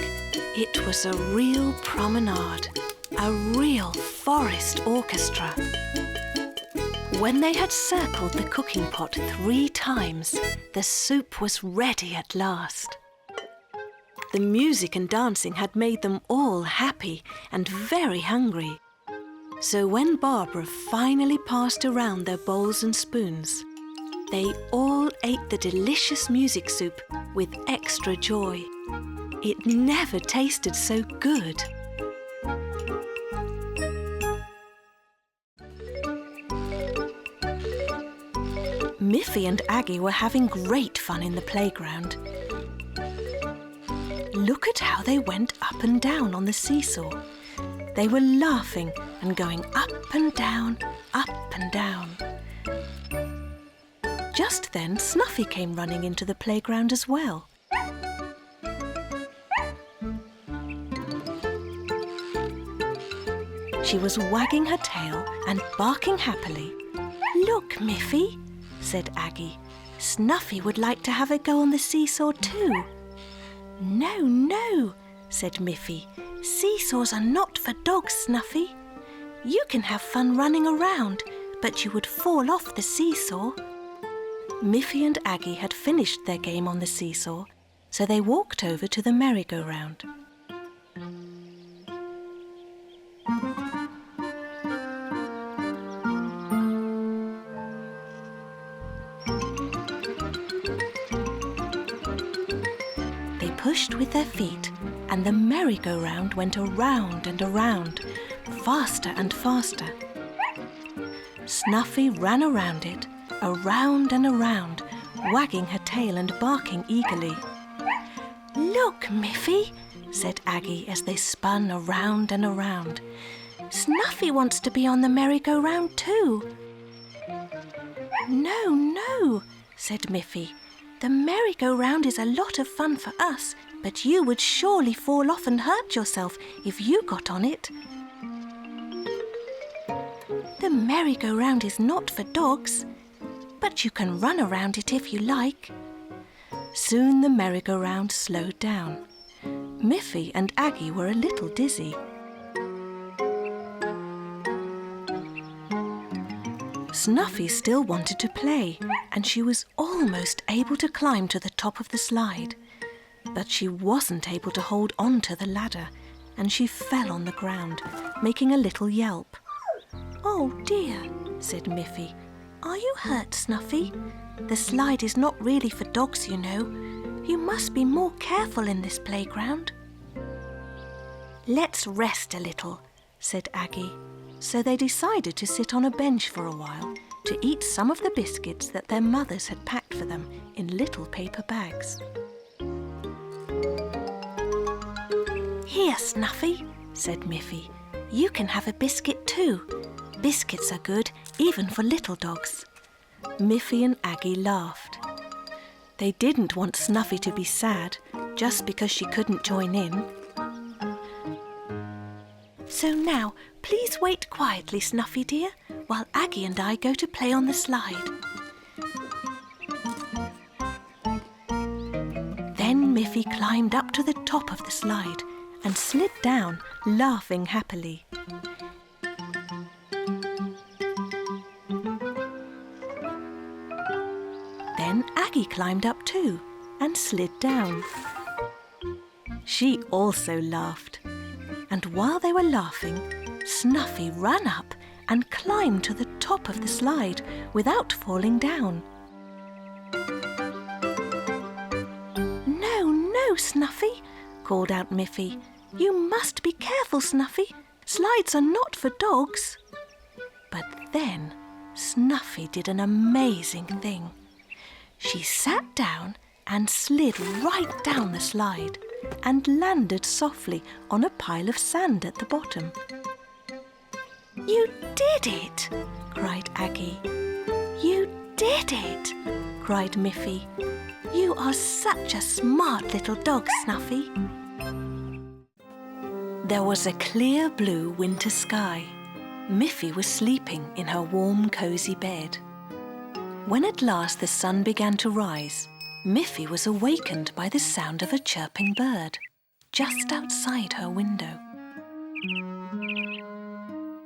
S2: It was a real promenade, a real forest orchestra. When they had circled the cooking pot 3 times, the soup was ready at last. The music and dancing had made them all happy and very hungry. So when Barbara finally passed around their bowls and spoons, they all ate the delicious music soup with extra joy. It never tasted so good. Miffy and Aggie were having great fun in the playground. Look at how they went up and down on the seesaw. They were laughing and going up and down, up and down. Just then, Snuffy came running into the playground as well. She was wagging her tail and barking happily. Look, Miffy, said Aggie. Snuffy would like to have a go on the seesaw too. No, no, said Miffy. Seesaws are not for dogs, Snuffy. You can have fun running around, but you would fall off the seesaw. Miffy and Aggie had finished their game on the seesaw, so they walked over to the merry-go-round. They pushed with their feet, and the merry-go-round went around and around, faster and faster. Snuffy ran around it, around and around, wagging her tail and barking eagerly. Look, Miffy, said Aggie as they spun around and around. Snuffy wants to be on the merry-go-round too. No, no, said Miffy. The merry-go-round is a lot of fun for us, but you would surely fall off and hurt yourself if you got on it.
S1: The merry-go-round is not for dogs, but you can run around it if you like. Soon the merry-go-round slowed down. Miffy and Aggie were a little dizzy. Snuffy still wanted to play, and she was almost able to climb to the top of the slide. But she wasn't able to hold on to the ladder, and she fell on the ground, making a little yelp. "Oh dear," said Miffy. "Are you hurt, Snuffy? The slide is not really for dogs, you know. You must be more careful in this playground." "Let's rest a little," said Aggie. So they decided to sit on a bench for a while to eat some of the biscuits that their mothers had packed for them in little paper bags. "Here, Snuffy," said Miffy. "You can have a biscuit too. Biscuits are good even for little dogs." Miffy and Aggie laughed. They didn't want Snuffy to be sad just because she couldn't join in. "So now, please wait quietly, Snuffy dear, while Aggie and I go to play on the slide." Then Miffy climbed up to the top of the slide and slid down, laughing happily. Then Aggie climbed up too and slid down. She also laughed. And while they were laughing, Snuffy ran up and climbed to the top of the slide without falling down. "No, no, Snuffy," called out Miffy. "You must be careful, Snuffy. Slides are not for dogs." But then Snuffy did an amazing thing. She sat down and slid right down the slide and landed softly on a pile of sand at the bottom. "You did it!" cried Aggie. "You did it!" cried Miffy. "You are such a smart little dog, Snuffy." There was a clear blue winter sky. Miffy was sleeping in her warm, cosy bed. When at last the sun began to rise, Miffy was awakened by the sound of a chirping bird just outside her window.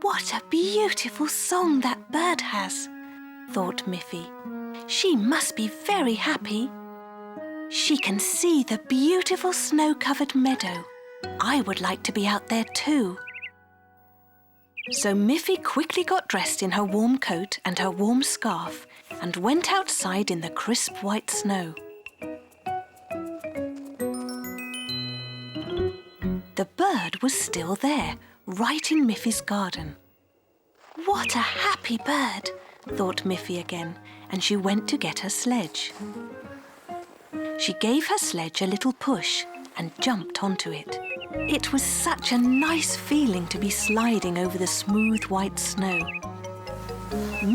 S1: "What a beautiful song that bird has," thought Miffy. "She must be very happy. She can see the beautiful snow-covered meadow. I would like to be out there too." So Miffy quickly got dressed in her warm coat and her warm scarf and went outside in the crisp white snow. The bird was still there, right in Miffy's garden. "What a happy bird," thought Miffy again, and she went to get her sledge. She gave her sledge a little push and jumped onto it. It was such a nice feeling to be sliding over the smooth white snow.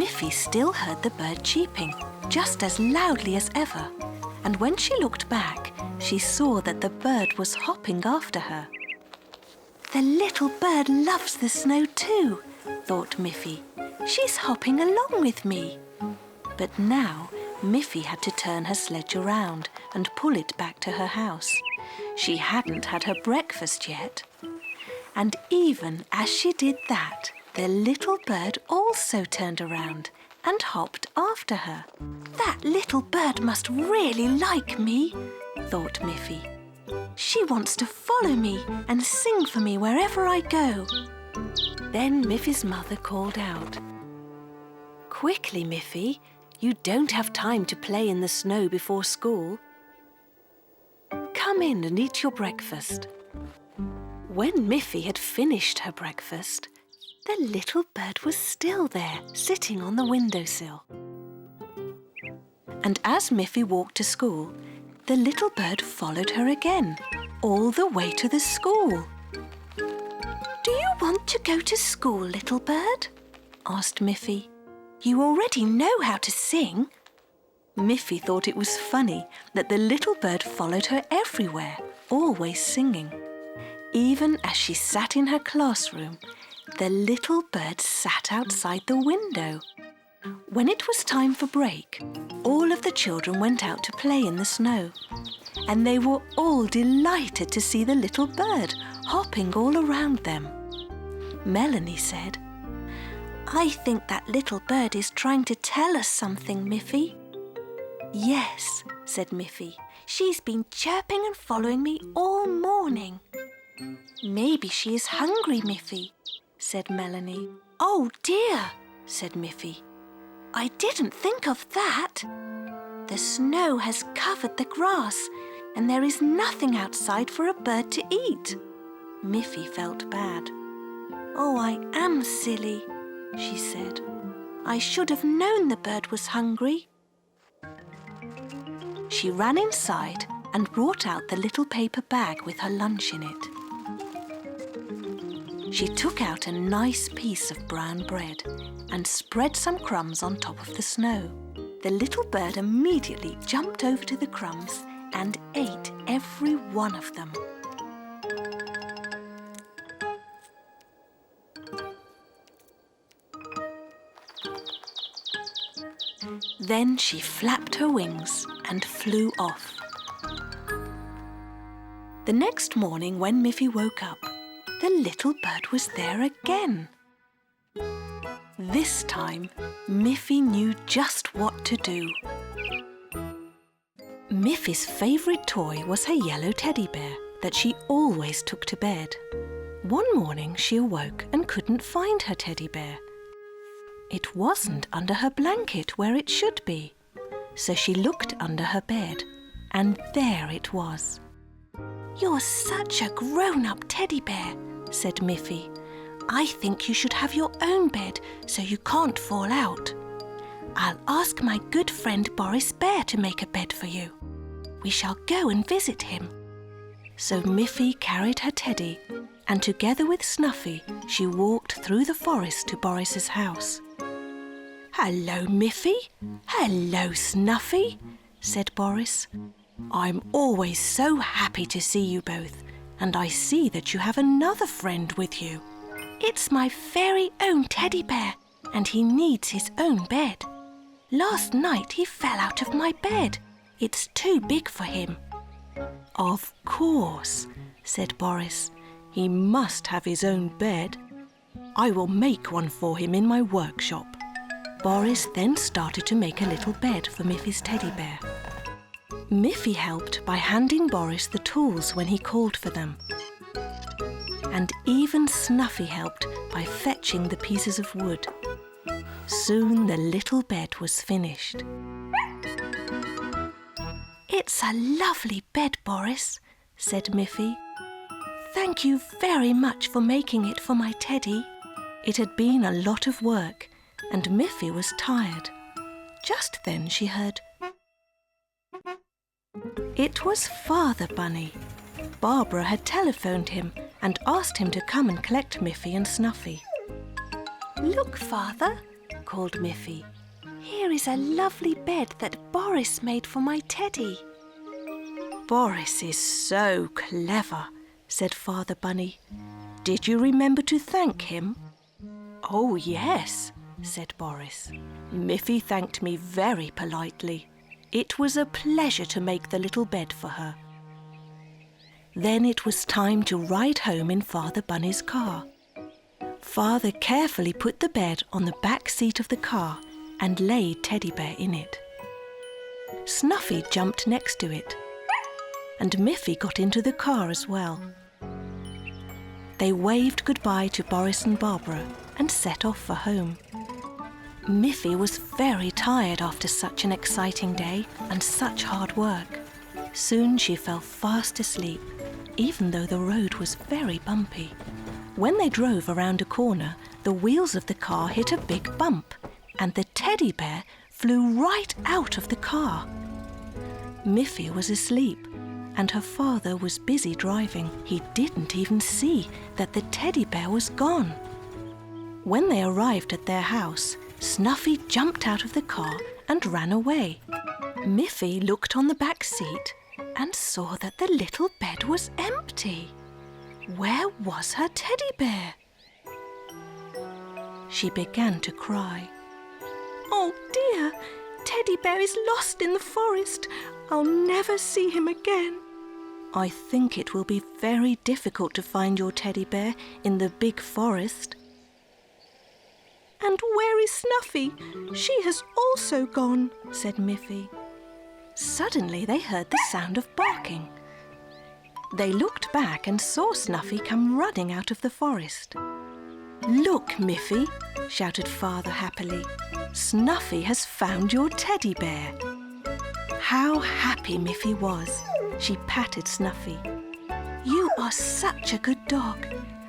S1: Miffy still heard the bird cheeping, just as loudly as ever, and when she looked back, she saw that the bird was hopping after her. "The little bird loves the snow too," thought Miffy. "She's hopping along with me." But now Miffy had to turn her sledge around and pull it back to her house. She hadn't had her breakfast yet. And even as she did that, the little bird also turned around and hopped after her. "That little bird must really like me," thought Miffy. "She wants to follow me and sing for me wherever I go." Then Miffy's mother called out, "Quickly, Miffy, you don't have time to play in the snow before school. Come in and eat your breakfast." When Miffy had finished her breakfast, the little bird was still there, sitting on the windowsill. And as Miffy walked to school, the little bird followed her again, all the way to the school. "Do you want to go to school, little bird?" asked Miffy. "You already know how to sing." Miffy thought it was funny that the little bird followed her everywhere, always singing. Even as she sat in her classroom, The little bird sat outside the window. When it was time for break, all of the children went out to play in the snow. And they were all delighted to see the little bird hopping all around them. Melanie said, "I think that little bird is trying to tell us something, Miffy." "Yes," said Miffy. "She's been chirping and following me all morning." "Maybe she is hungry, Miffy," said Melanie. "Oh dear," said Miffy. "I didn't think of that. The snow has covered the grass and there is nothing outside for a bird to eat." Miffy felt bad. "Oh, I am silly," she said. "I should have known the bird was hungry." She ran inside and brought out the little paper bag with her lunch in it. She took out a nice piece of brown bread and spread some crumbs on top of the snow. The little bird immediately jumped over to the crumbs and ate every one of them. Then she flapped her wings and flew off. The next morning when Miffy woke up, the little bird was there again. This time, Miffy knew just what to do. Miffy's favourite toy was her yellow teddy bear that she always took to bed. One morning she awoke and couldn't find her teddy bear. It wasn't under her blanket where it should be. So she looked under her bed, and there it was. "You're such a grown-up teddy bear," said Miffy. "I think you should have your own bed so you can't fall out. I'll ask my good friend Boris Bear to make a bed for you. We shall go and visit him." So Miffy carried her teddy, and together with Snuffy, she walked through the forest to Boris's house. "Hello, Miffy. Hello, Snuffy," said Boris. "I'm always so happy to see you both, and I see that you have another friend with you." "It's my very own teddy bear, and he needs his own bed. Last night he fell out of my bed. It's too big for him." "Of course," said Boris. "He must have his own bed. I will make one for him in my workshop." Boris then started to make a little bed for Miffy's teddy bear. Miffy helped by handing Boris the tools when he called for them. And even Snuffy helped by fetching the pieces of wood. Soon the little bed was finished. "It's a lovely bed, Boris," said Miffy. "Thank you very much for making it for my teddy." It had been a lot of work, and Miffy was tired. Just then she heard... It was Father Bunny. Barbara had telephoned him and asked him to come and collect Miffy and Snuffy. "Look, Father," called Miffy. "Here is a lovely bed that Boris made for my teddy." "Boris is so clever," said Father Bunny. "Did you remember to thank him?" "Oh, yes," said Boris. "Miffy thanked me very politely. It was a pleasure to make the little bed for her." Then it was time to ride home in Father Bunny's car. Father carefully put the bed on the back seat of the car and laid Teddy Bear in it. Snuffy jumped next to it, and Miffy got into the car as well. They waved goodbye to Boris and Barbara and set off for home. Miffy was very tired after such an exciting day and such hard work. Soon she fell fast asleep, even though the road was very bumpy. When they drove around a corner, the wheels of the car hit a big bump, and the teddy bear flew right out of the car. Miffy was asleep, and her father was busy driving. He didn't even see that the teddy bear was gone. When they arrived at their house, Snuffy jumped out of the car and ran away. Miffy looked on the back seat and saw that the little bed was empty. Where was her teddy bear? She began to cry. "Oh dear, Teddy Bear is lost in the forest. I'll never see him again." "I think it will be very difficult to find your teddy bear in the big forest." "And where is Snuffy? She has also gone," said Miffy. Suddenly they heard the sound of barking. They looked back and saw Snuffy come running out of the forest. "Look, Miffy," shouted Father happily. "Snuffy has found your teddy bear." How happy Miffy was. She patted Snuffy. "You are such a good dog.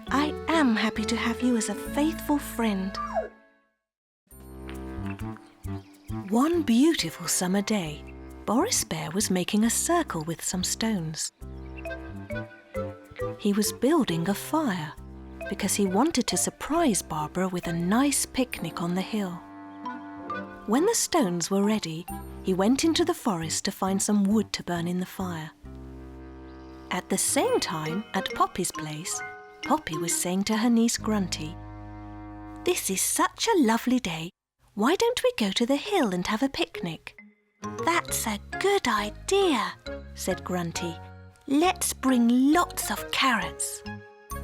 S1: I am happy to have you as a faithful friend." One beautiful summer day, Boris Bear was making a circle with some stones. He was building a fire because he wanted to surprise Barbara with a nice picnic on the hill. When the stones were ready, he went into the forest to find some wood to burn in the fire. At the same time, at Poppy's place, Poppy was saying to her niece Grunty, "This is such a lovely day. Why don't we go to the hill and have a picnic?" "That's a good idea," said Grunty. "Let's bring lots of carrots."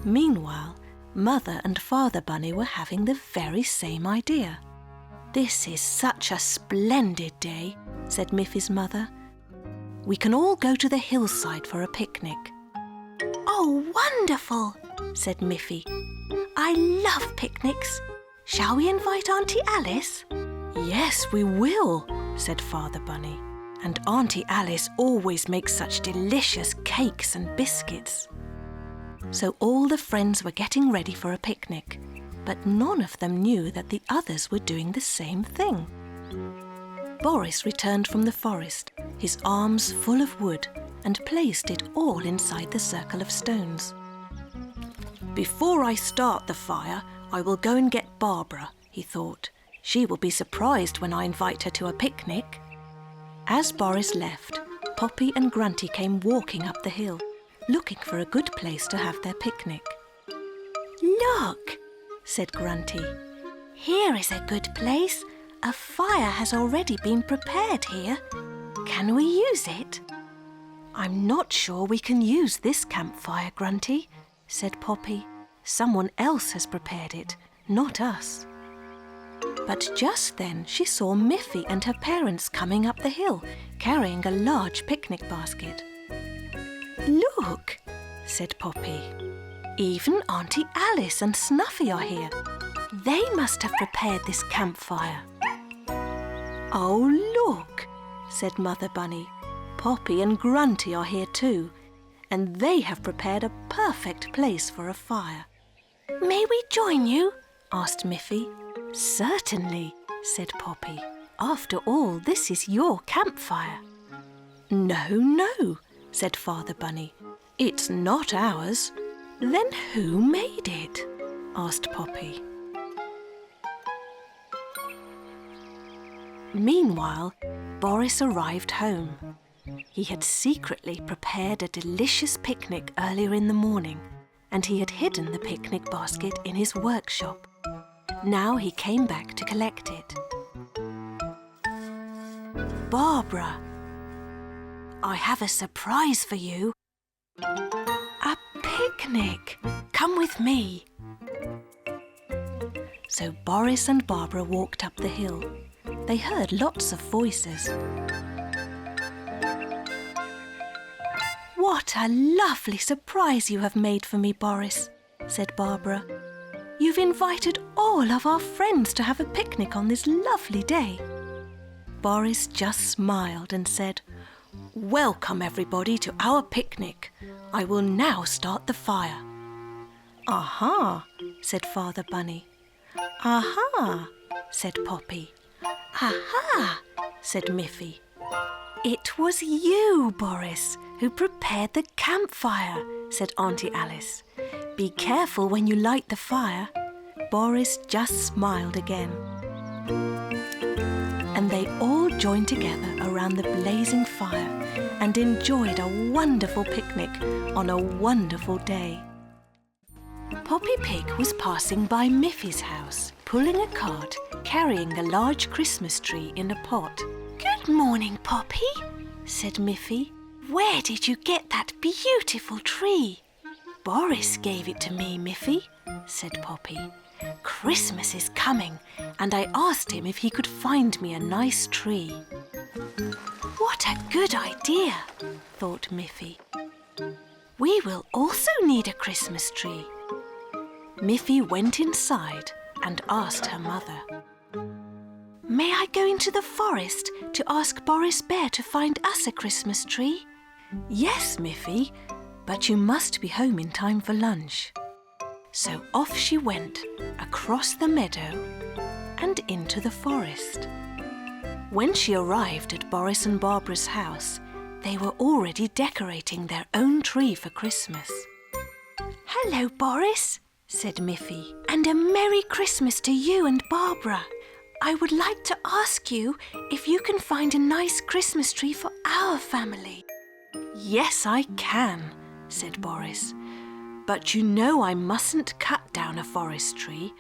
S1: Meanwhile, Mother and Father Bunny were having the very same idea. "This is such a splendid day," said Miffy's mother. "We can all go to the hillside for a picnic." "Oh, wonderful," said Miffy. "I love picnics. Shall we invite Auntie Alice?" "Yes, we will," said Father Bunny. "And Auntie Alice always makes such delicious cakes and biscuits." So all the friends were getting ready for a picnic, but none of them knew that the others were doing the same thing. Boris returned from the forest, his arms full of wood, and placed it all inside the circle of stones. "Before I start the fire, I will go and get Barbara," he thought. "She will be surprised when I invite her to a picnic." As Boris left, Poppy and Grunty came walking up the hill, looking for a good place to have their picnic. "Look," said Grunty. "Here is a good place. A fire has already been prepared here. Can we use it?" "I'm not sure we can use this campfire, Grunty," said Poppy. "Someone else has prepared it, not us." But just then she saw Miffy and her parents coming up the hill, carrying a large picnic basket. "Look," said Poppy. "Even Auntie Alice and Snuffy are here. They must have prepared this campfire." "Oh, look," said Mother Bunny. "Poppy and Grunty are here too, and they have prepared a perfect place for a fire." "May we join you?" asked Miffy. "Certainly," said Poppy. "After all, this is your campfire." "No, no," said Father Bunny. "It's not ours." "Then who made it?" asked Poppy. Meanwhile, Boris arrived home. He had secretly prepared a delicious picnic earlier in the morning, and he had hidden the picnic basket in his workshop. Now he came back to collect it. "Barbara, I have a surprise for you." "A picnic! Come with me." So Boris and Barbara walked up the hill. They heard lots of voices. "What a lovely surprise you have made for me, Boris," said Barbara. "You've invited all of our friends to have a picnic on this lovely day." Boris just smiled and said, "Welcome everybody to our picnic. I will now start the fire." "Aha," said Father Bunny. "Aha," said Poppy. "Aha," said Miffy. "It was you, Boris, who prepared the campfire," said Auntie Alice. "Be careful when you light the fire." Boris just smiled again. And they all joined together around the blazing fire and enjoyed a wonderful picnic on a wonderful day. Poppy Pig was passing by Miffy's house, pulling a cart carrying a large Christmas tree in a pot.
S2: Good morning, Poppy, said Miffy. Where did you get that beautiful tree?
S1: Boris gave it to me, Miffy, said Poppy. Christmas is coming, and I asked him if he could find me a nice tree.
S2: What a good idea, thought Miffy.
S1: We will also need a Christmas tree. Miffy went inside and asked her mother.
S2: May I go into the forest to ask Boris Bear to find us a Christmas tree?
S1: Yes, Miffy, but you must be home in time for lunch. So off she went, across the meadow and into the forest. When she arrived at Boris and Barbara's house, they were already decorating their own tree for Christmas.
S2: Hello, Boris, said Miffy, and a Merry Christmas to you and Barbara. I would like to ask you if you can find a nice Christmas tree for our family.
S1: Yes, I can, said Boris. But you know I mustn't cut down a forest tree.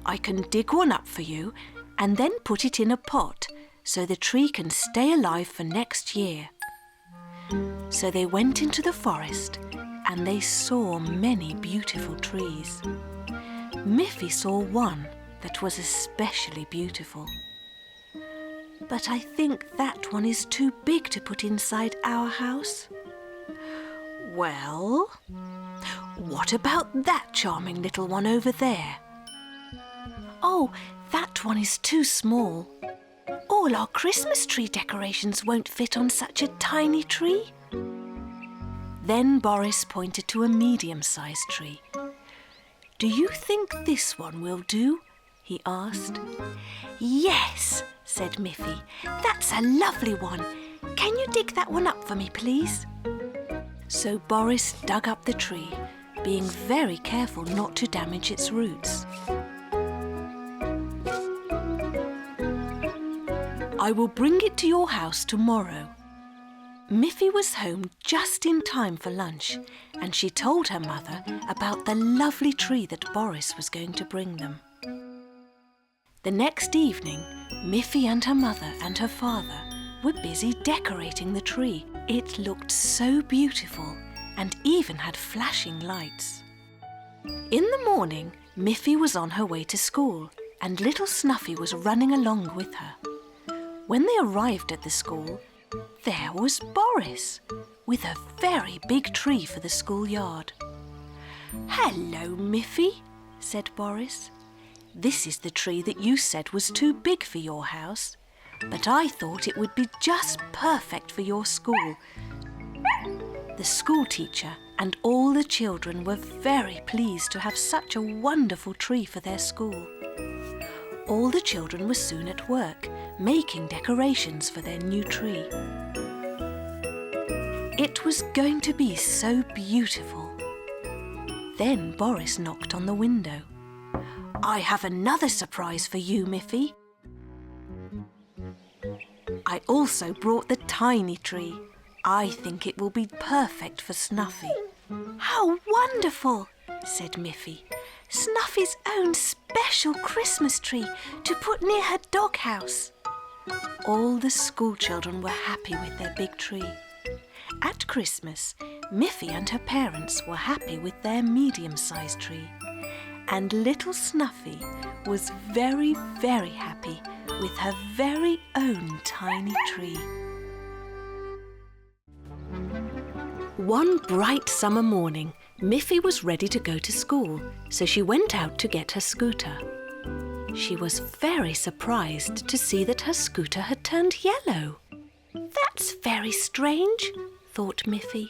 S1: I can dig one up for you and then put it in a pot so the tree can stay alive for next year. So they went into the forest and they saw many beautiful trees. Miffy saw one that was especially beautiful. But I think that one is too big to put inside our house. Well, what about that charming little one over there?
S2: Oh, that one is too small. All our Christmas tree decorations won't fit on such a tiny tree.
S1: Then Boris pointed to a medium-sized tree. Do you think this one will do? He asked.
S2: Yes, said Miffy. That's a lovely one. Can you dig that one up for me, please?
S1: So Boris dug up the tree, being very careful not to damage its roots. I will bring it to your house tomorrow. Miffy was home just in time for lunch, and she told her mother about the lovely tree that Boris was going to bring them. The next evening, Miffy and her mother and her father were busy decorating the tree. It looked so beautiful and even had flashing lights. In the morning, Miffy was on her way to school and little Snuffy was running along with her. When they arrived at the school, there was Boris with a very big tree for the schoolyard. "Hello, Miffy," said Boris. "This is the tree that you said was too big for your house, but I thought it would be just perfect for your school." The school teacher and all the children were very pleased to have such a wonderful tree for their school. All the children were soon at work, making decorations for their new tree. It was going to be so beautiful. Then Boris knocked on the window. "I have another surprise for you, Miffy. I also brought the tiny tree. I think it will be perfect for Snuffy."
S2: "How wonderful," said Miffy. "Snuffy's own special Christmas tree to put near her doghouse."
S1: All the school children were happy with their big tree. At Christmas, Miffy and her parents were happy with their medium-sized tree. And little Snuffy was very, very happy with her very own tiny tree. One bright summer morning, Miffy was ready to go to school, so she went out to get her scooter. She was very surprised to see that her scooter had turned yellow.
S2: "That's very strange," thought Miffy.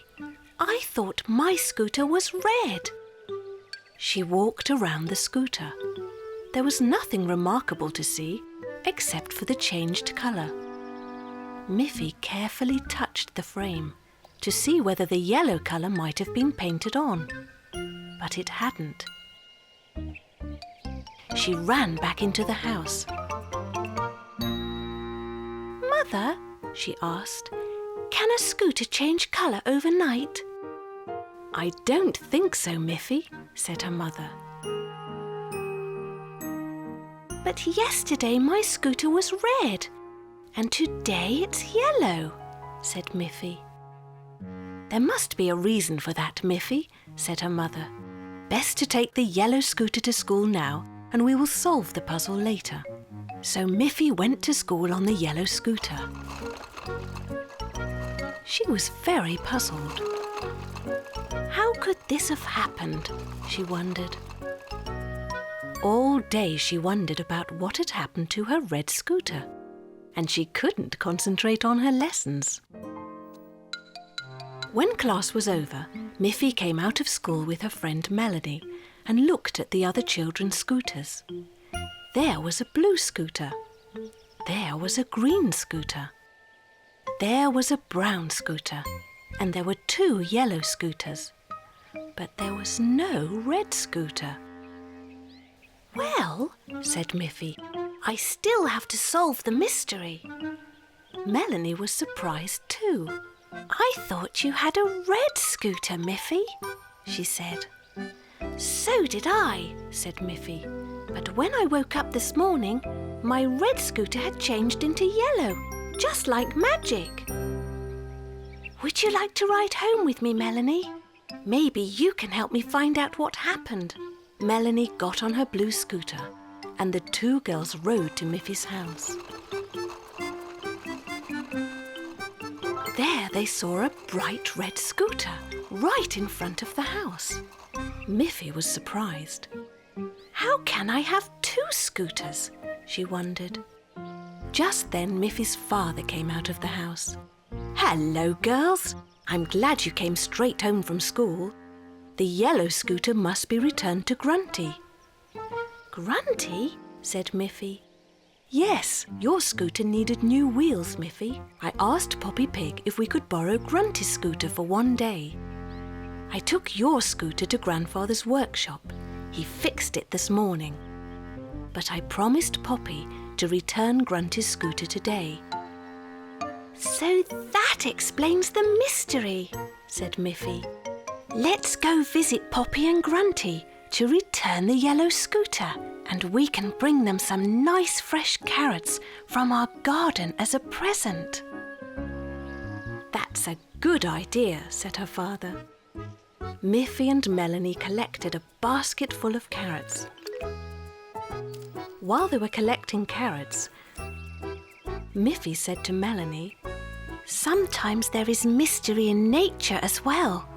S2: "I thought my scooter was red."
S1: She walked around the scooter. There was nothing remarkable to see, except for the changed colour. Miffy carefully touched the frame to see whether the yellow colour might have been painted on, but it hadn't. She ran back into the house.
S2: "Mother," she asked, "can a scooter change colour overnight?"
S1: "I don't think so, Miffy," said her mother.
S2: But yesterday my scooter was red, and today it's yellow, said Miffy. There must be a reason for that, Miffy, said her mother. Best to take the yellow scooter to school now, and we will solve the puzzle later. So Miffy went to school on the yellow scooter. She was very puzzled. How could this have happened? She wondered. All day she wondered about what had happened to her red scooter, and she couldn't concentrate on her lessons. When class was over, Miffy came out of school with her friend Melanie and looked at the other children's scooters. There was a blue scooter. There was a green scooter. There was a brown scooter, and there were 2 yellow scooters. But there was no red scooter. Well, said Miffy, I still have to solve the mystery. Melanie was surprised too. I thought you had a red scooter, Miffy, she said. So did I, said Miffy. But when I woke up this morning, my red scooter had changed into yellow, just like magic. Would you like to ride home with me, Melanie? Maybe you can help me find out what happened. Melanie got on her blue scooter, and the 2 girls rode to Miffy's house. There they saw a bright red scooter right in front of the house. Miffy was surprised. How can I have 2 scooters? She wondered. Just then Miffy's father came out of the house. Hello, girls. I'm glad you came straight home from school. The yellow scooter must be returned to Grunty. Grunty? said Miffy. Yes, your scooter needed new wheels, Miffy. I asked Poppy Pig if we could borrow Grunty's scooter for one day. I took your scooter to Grandfather's workshop. He fixed it this morning. But I promised Poppy to return Grunty's scooter today. So that explains the mystery, said Miffy. Let's go visit Poppy and Grunty to return the yellow scooter, and we can bring them some nice fresh carrots from our garden as a present. That's a good idea, said her father. Miffy and Melanie collected a basket full of carrots. While they were collecting carrots, Miffy said to Melanie, Sometimes there is mystery in nature as well,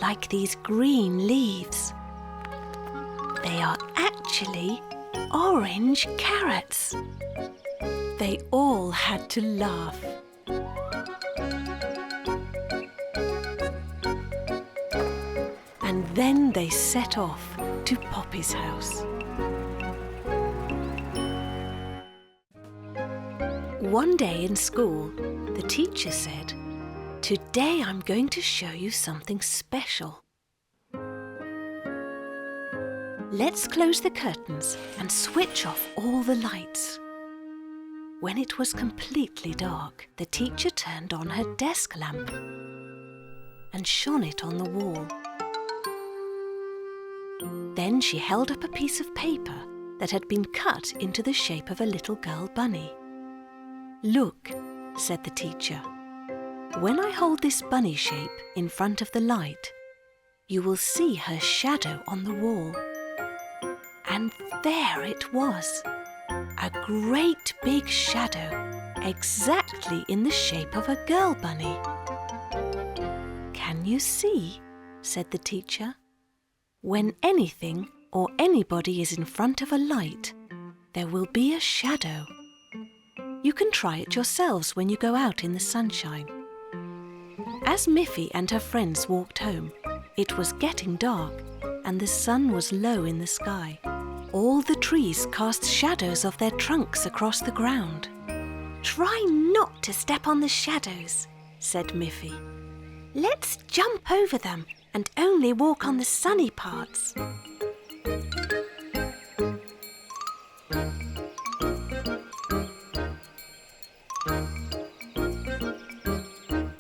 S2: like these green leaves. They are actually orange carrots. They all had to laugh. And then they set off to Poppy's house. One day in school, the teacher said, Today I'm going to show you something special. Let's close the curtains and switch off all the lights. When it was completely dark, the teacher turned on her desk lamp and shone it on the wall. Then she held up a piece of paper that had been cut into the shape of a little girl bunny. Look, said the teacher. When I hold this bunny shape in front of the light, you will see her shadow on the wall. And there it was, a great big shadow, exactly in the shape of a girl bunny. Can you see? Said the teacher. When anything or anybody is in front of a light, there will be a shadow. You can try it yourselves when you go out in the sunshine. As Miffy and her friends walked home, it was getting dark and the sun was low in the sky. All the trees cast shadows of their trunks across the ground. Try not to step on the shadows, said Miffy. Let's jump over them and only walk on the sunny parts.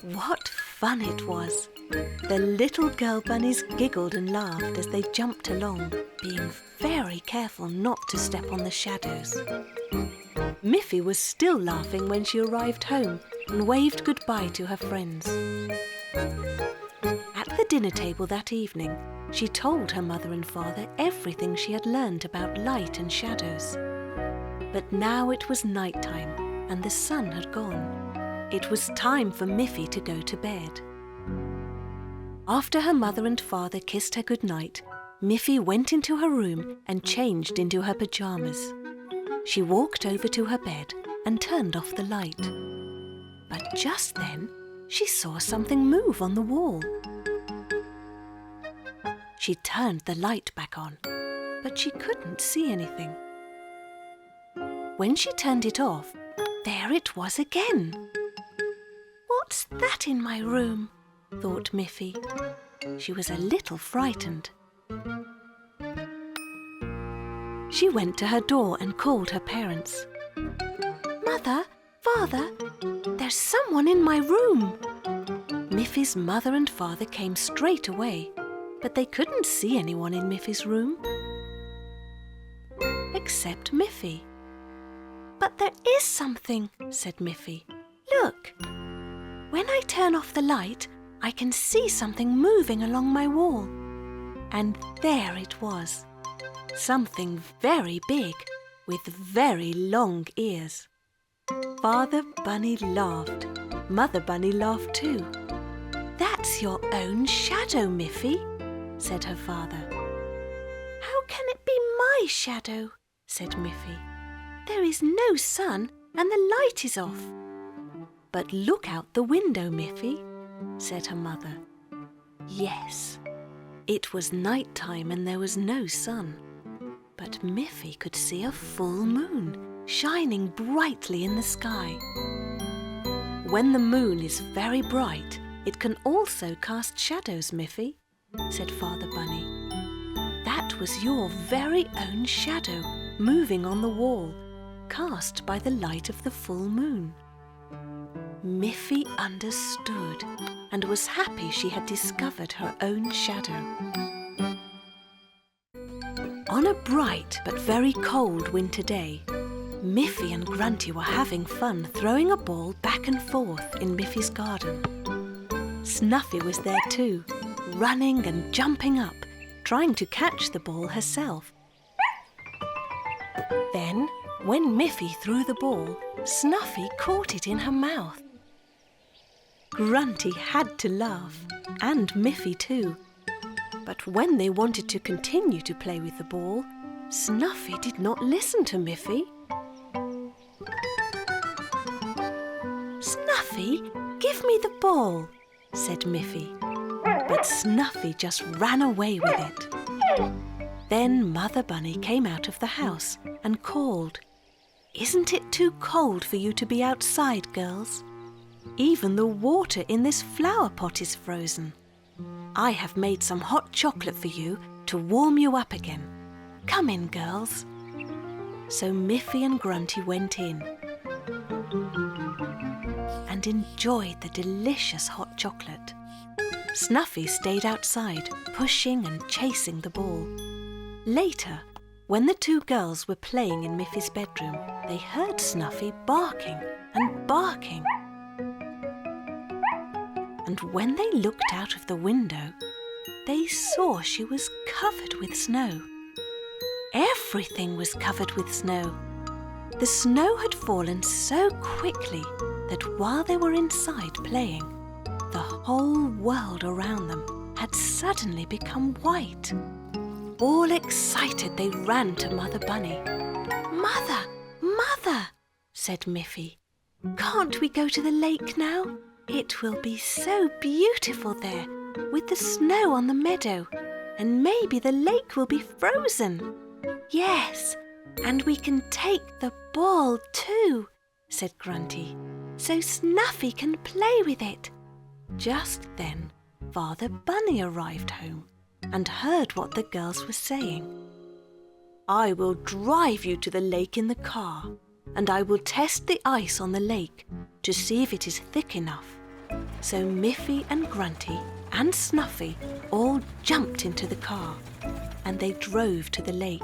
S2: What fun it was!
S1: The little girl bunnies giggled and laughed as they jumped along, being very careful not to step on the shadows. Miffy was still laughing when she arrived home and waved goodbye to her friends. At the dinner table that evening, she told her mother and father everything she had learned about light and shadows. But now it was night time and the sun had gone. It was time for Miffy to go to bed. After her mother and father kissed her goodnight, Miffy went into her room and changed into her pajamas. She walked over to her bed and turned off the light. But just then, she saw something move on the wall. She turned the light back on, but she couldn't see anything. When she turned it off, there it was again. "What's that in my room?" thought Miffy. She was a little frightened. She went to her door and called her parents. "Mother, Father, there's someone in my room." Miffy's mother and father came straight away, but they couldn't see anyone in Miffy's room. Except Miffy. "But there is something," said Miffy. "Look. When I turn off the light, I can see something moving along my wall." And there it was. Something very big with very long ears. Father Bunny laughed. Mother Bunny laughed too. "That's your own shadow, Miffy," said her father. "How can it be my shadow?" said Miffy. "There is no sun and the light is off." "But look out the window, Miffy," said her mother. Yes, it was night time and there was no sun. But Miffy could see a full moon shining brightly in the sky. "When the moon is very bright, it can also cast shadows, Miffy," said Father Bunny. "That was your very own shadow moving on the wall, cast by the light of the full moon." Miffy understood and was happy she had discovered her own shadow. On a bright but very cold winter day, Miffy and Grunty were having fun throwing a ball back and forth in Miffy's garden. Snuffy was there too, running and jumping up, trying to catch the ball herself. Then, when Miffy threw the ball, Snuffy caught it in her mouth. Grunty had to laugh, and Miffy too. But when they wanted to continue to play with the ball, Snuffy did not listen to Miffy. "Snuffy, give me the ball," said Miffy. But Snuffy just ran away with it. Then Mother Bunny came out of the house and called, "Isn't it too cold for you to be outside, girls? Even the water in this flower pot is frozen. I have made some hot chocolate for you to warm you up again. Come in, girls." So Miffy and Grunty went in and enjoyed the delicious hot chocolate. Snuffy stayed outside, pushing and chasing the ball. Later, when the two girls were playing in Miffy's bedroom, they heard Snuffy barking and barking. And when they looked out of the window, they saw she was covered with snow. Everything was covered with snow. The snow had fallen so quickly that while they were inside playing, the whole world around them had suddenly become white. All excited, they ran to Mother Bunny. "Mother, Mother," said Miffy, "can't we go to the lake now? It will be so beautiful there, with the snow on the meadow, and maybe the lake will be frozen." "Yes, and we can take the ball too," said Grunty, "so Snuffy can play with it." Just then, Father Bunny arrived home and heard what the girls were saying. "I will drive you to the lake in the car, and I will test the ice on the lake to see if it is thick enough." So Miffy and Grunty and Snuffy all jumped into the car and they drove to the lake.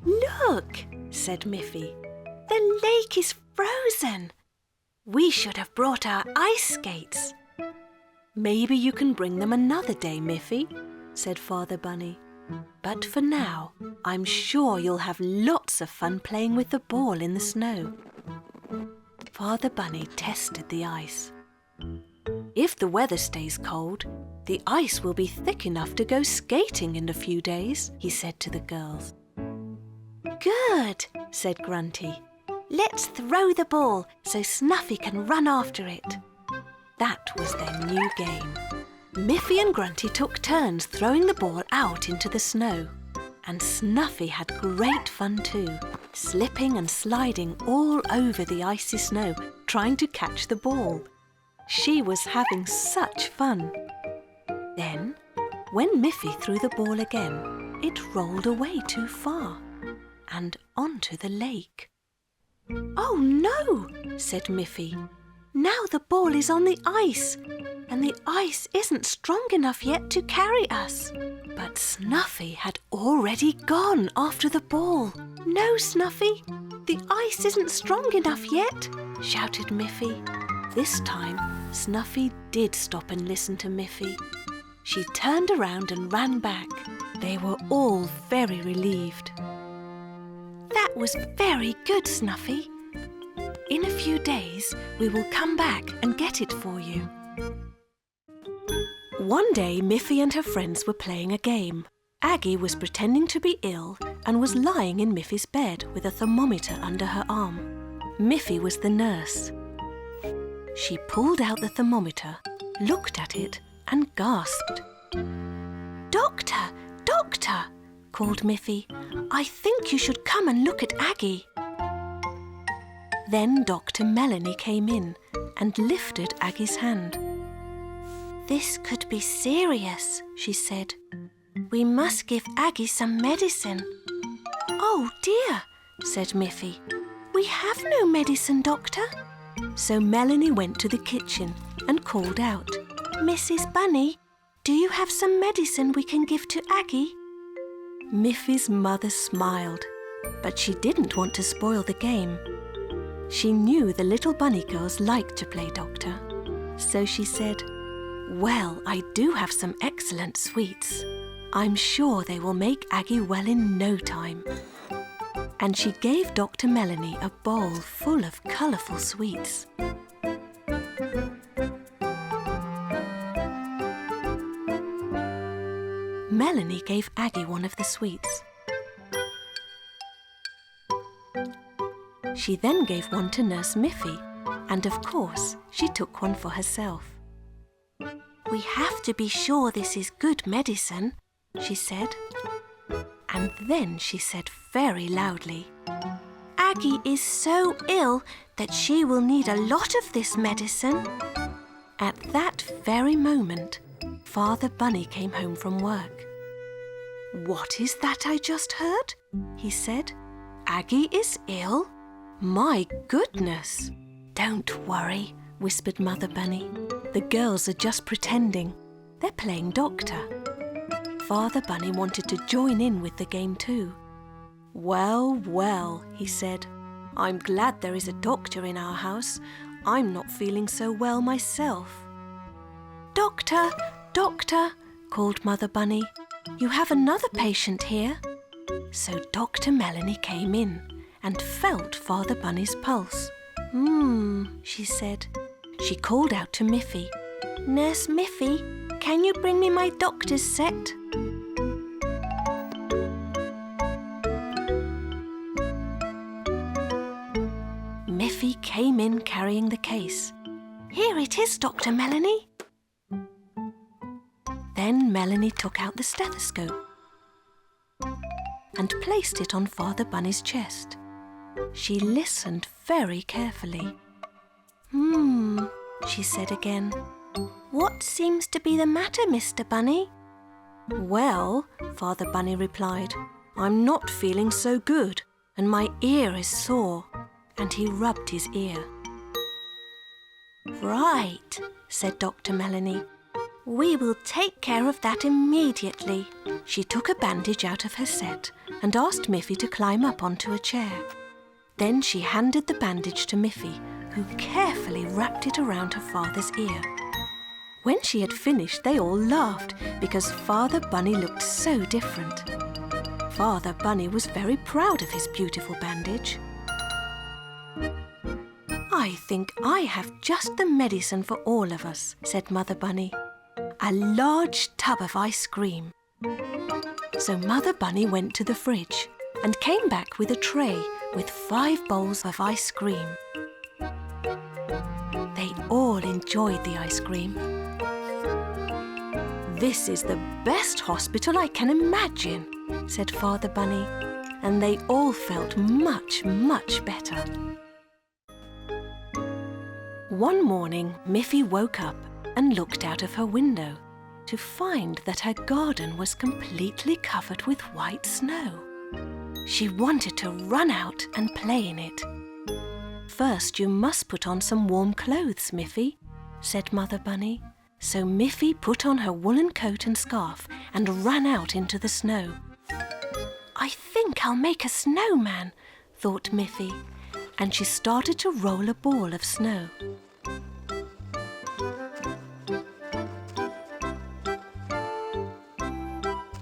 S2: "Look," said Miffy, "the lake is frozen. We should have brought our ice skates."
S1: "Maybe you can bring them another day, Miffy," said Father Bunny. "But for now, I'm sure you'll have lots of fun playing with the ball in the snow." Father Bunny tested the ice. "If the weather stays cold, the ice will be thick enough to go skating in a few days," he said to the girls.
S2: "Good," said Grunty. "Let's throw the ball so Snuffy can run after it."
S1: That was their new game. Miffy and Grunty took turns throwing the ball out into the snow. And Snuffy had great fun too, slipping and sliding all over the icy snow, trying to catch the ball. She was having such fun. Then, when Miffy threw the ball again, it rolled away too far and onto the lake.
S2: "Oh no," said Miffy. "Now the ball is on the ice, and the ice isn't strong enough yet to carry us."
S1: But Snuffy had already gone after the ball.
S2: "No, Snuffy, the ice isn't strong enough yet," shouted Miffy.
S1: This time, Snuffy did stop and listen to Miffy. She turned around and ran back. They were all very relieved.
S2: "That was very good, Snuffy.
S1: In a few days, we will come back and get it for you." One day, Miffy and her friends were playing a game. Aggie was pretending to be ill and was lying in Miffy's bed with a thermometer under her arm. Miffy was the nurse. She pulled out the thermometer, looked at it, and gasped.
S2: "Doctor, doctor," called Miffy. "I think you should come and look at Aggie."
S1: Then Dr. Melanie came in and lifted Aggie's hand.
S2: "This could be serious," she said. "We must give Aggie some medicine." "Oh dear," said Miffy. "We have no medicine, doctor."
S1: So Melanie went to the kitchen and called out,
S2: "Mrs. Bunny, do you have some medicine we can give to Aggie?"
S1: Miffy's mother smiled, but she didn't want to spoil the game. She knew the little bunny girls liked to play doctor. So she said, "Well, I do have some excellent sweets. I'm sure they will make Aggie well in no time." And she gave Dr. Melanie a bowl full of colourful sweets. Melanie gave Aggie one of the sweets. She then gave one to Nurse Miffy, and of course, she took one for herself.
S2: "We have to be sure this is good medicine," she said.
S1: And then she said very loudly,
S2: "Aggie is so ill that she will need a lot of this medicine."
S1: At that very moment, Father Bunny came home from work. "What is that I just heard?" he said. "Aggie is ill? My goodness!" "Don't worry," whispered Mother Bunny. "The girls are just pretending. They're playing doctor." Father Bunny wanted to join in with the game too. "Well, well," he said. "I'm glad there is a doctor in our house. I'm not feeling so well myself."
S2: "Doctor, doctor," called Mother Bunny. "You have another patient here."
S1: So Dr. Melanie came in and felt Father Bunny's pulse.
S2: She said.
S1: She called out to Miffy,
S2: "Nurse Miffy, can you bring me my doctor's set?"
S1: Miffy came in carrying the case.
S2: "Here it is, Dr. Melanie."
S1: Then Melanie took out the stethoscope and placed it on Father Bunny's chest. She listened very carefully.
S2: She said again. "What seems to be the matter, Mr. Bunny?"
S1: "Well," Father Bunny replied, "I'm not feeling so good and my ear is sore." And he rubbed his ear.
S2: "Right," said Dr. Melanie.
S1: We will take care of that immediately. She took a bandage out of her set and asked Miffy to climb up onto a chair. Then she handed the bandage to Miffy, who carefully wrapped it around her father's ear. When she had finished, they all laughed because Father Bunny looked so different. Father Bunny was very proud of his beautiful bandage. I think I have just the medicine for all of us, said Mother Bunny. A large tub of ice cream. So Mother Bunny went to the fridge and came back with a tray with 5 bowls of ice cream. They all enjoyed the ice cream. This is the best hospital I can imagine, said Father Bunny, and they all felt much, much better. One morning, Miffy woke up and looked out of her window to find that her garden was completely covered with white snow. She wanted to run out and play in it. First, you must put on some warm clothes, Miffy, said Mother Bunny. So Miffy put on her woolen coat and scarf and ran out into the snow. I think I'll make a snowman, thought Miffy, and she started to roll a ball of snow.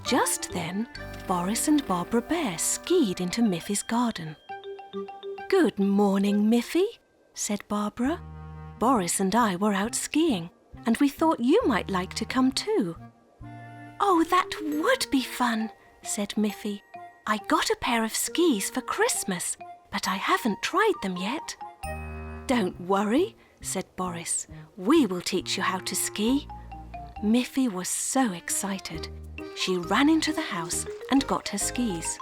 S1: Just then, Boris and Barbara Bear skied into Miffy's garden. Good morning, Miffy, said Barbara. Boris and I were out skiing, and we thought you might like to come too. Oh, that would be fun, said Miffy. I got a pair of skis for Christmas, but I haven't tried them yet. Don't worry, said Boris. We will teach you how to ski. Miffy was so excited. She ran into the house and got her skis.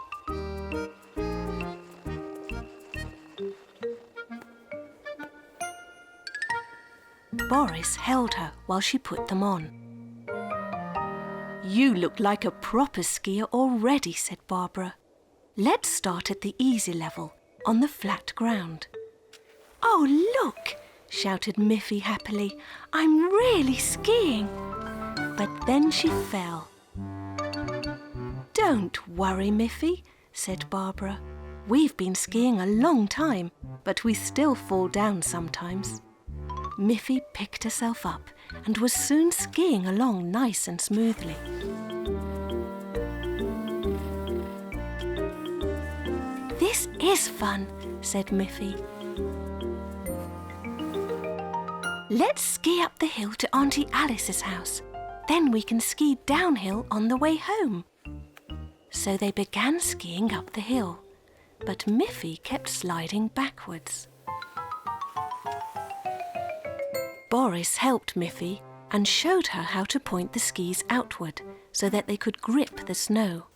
S1: Boris held her while she put them on. You look like a proper skier already, said Barbara. Let's start at the easy level, on the flat ground. Oh, look, shouted Miffy happily. I'm really skiing. But then she fell. Don't worry, Miffy, said Barbara. We've been skiing a long time, but we still fall down sometimes. Miffy picked herself up and was soon skiing along nice and smoothly. This is fun, said Miffy. Let's ski up the hill to Auntie Alice's house. Then we can ski downhill on the way home. So they began skiing up the hill, but Miffy kept sliding backwards. Boris helped Miffy and showed her how to point the skis outward so that they could grip the snow.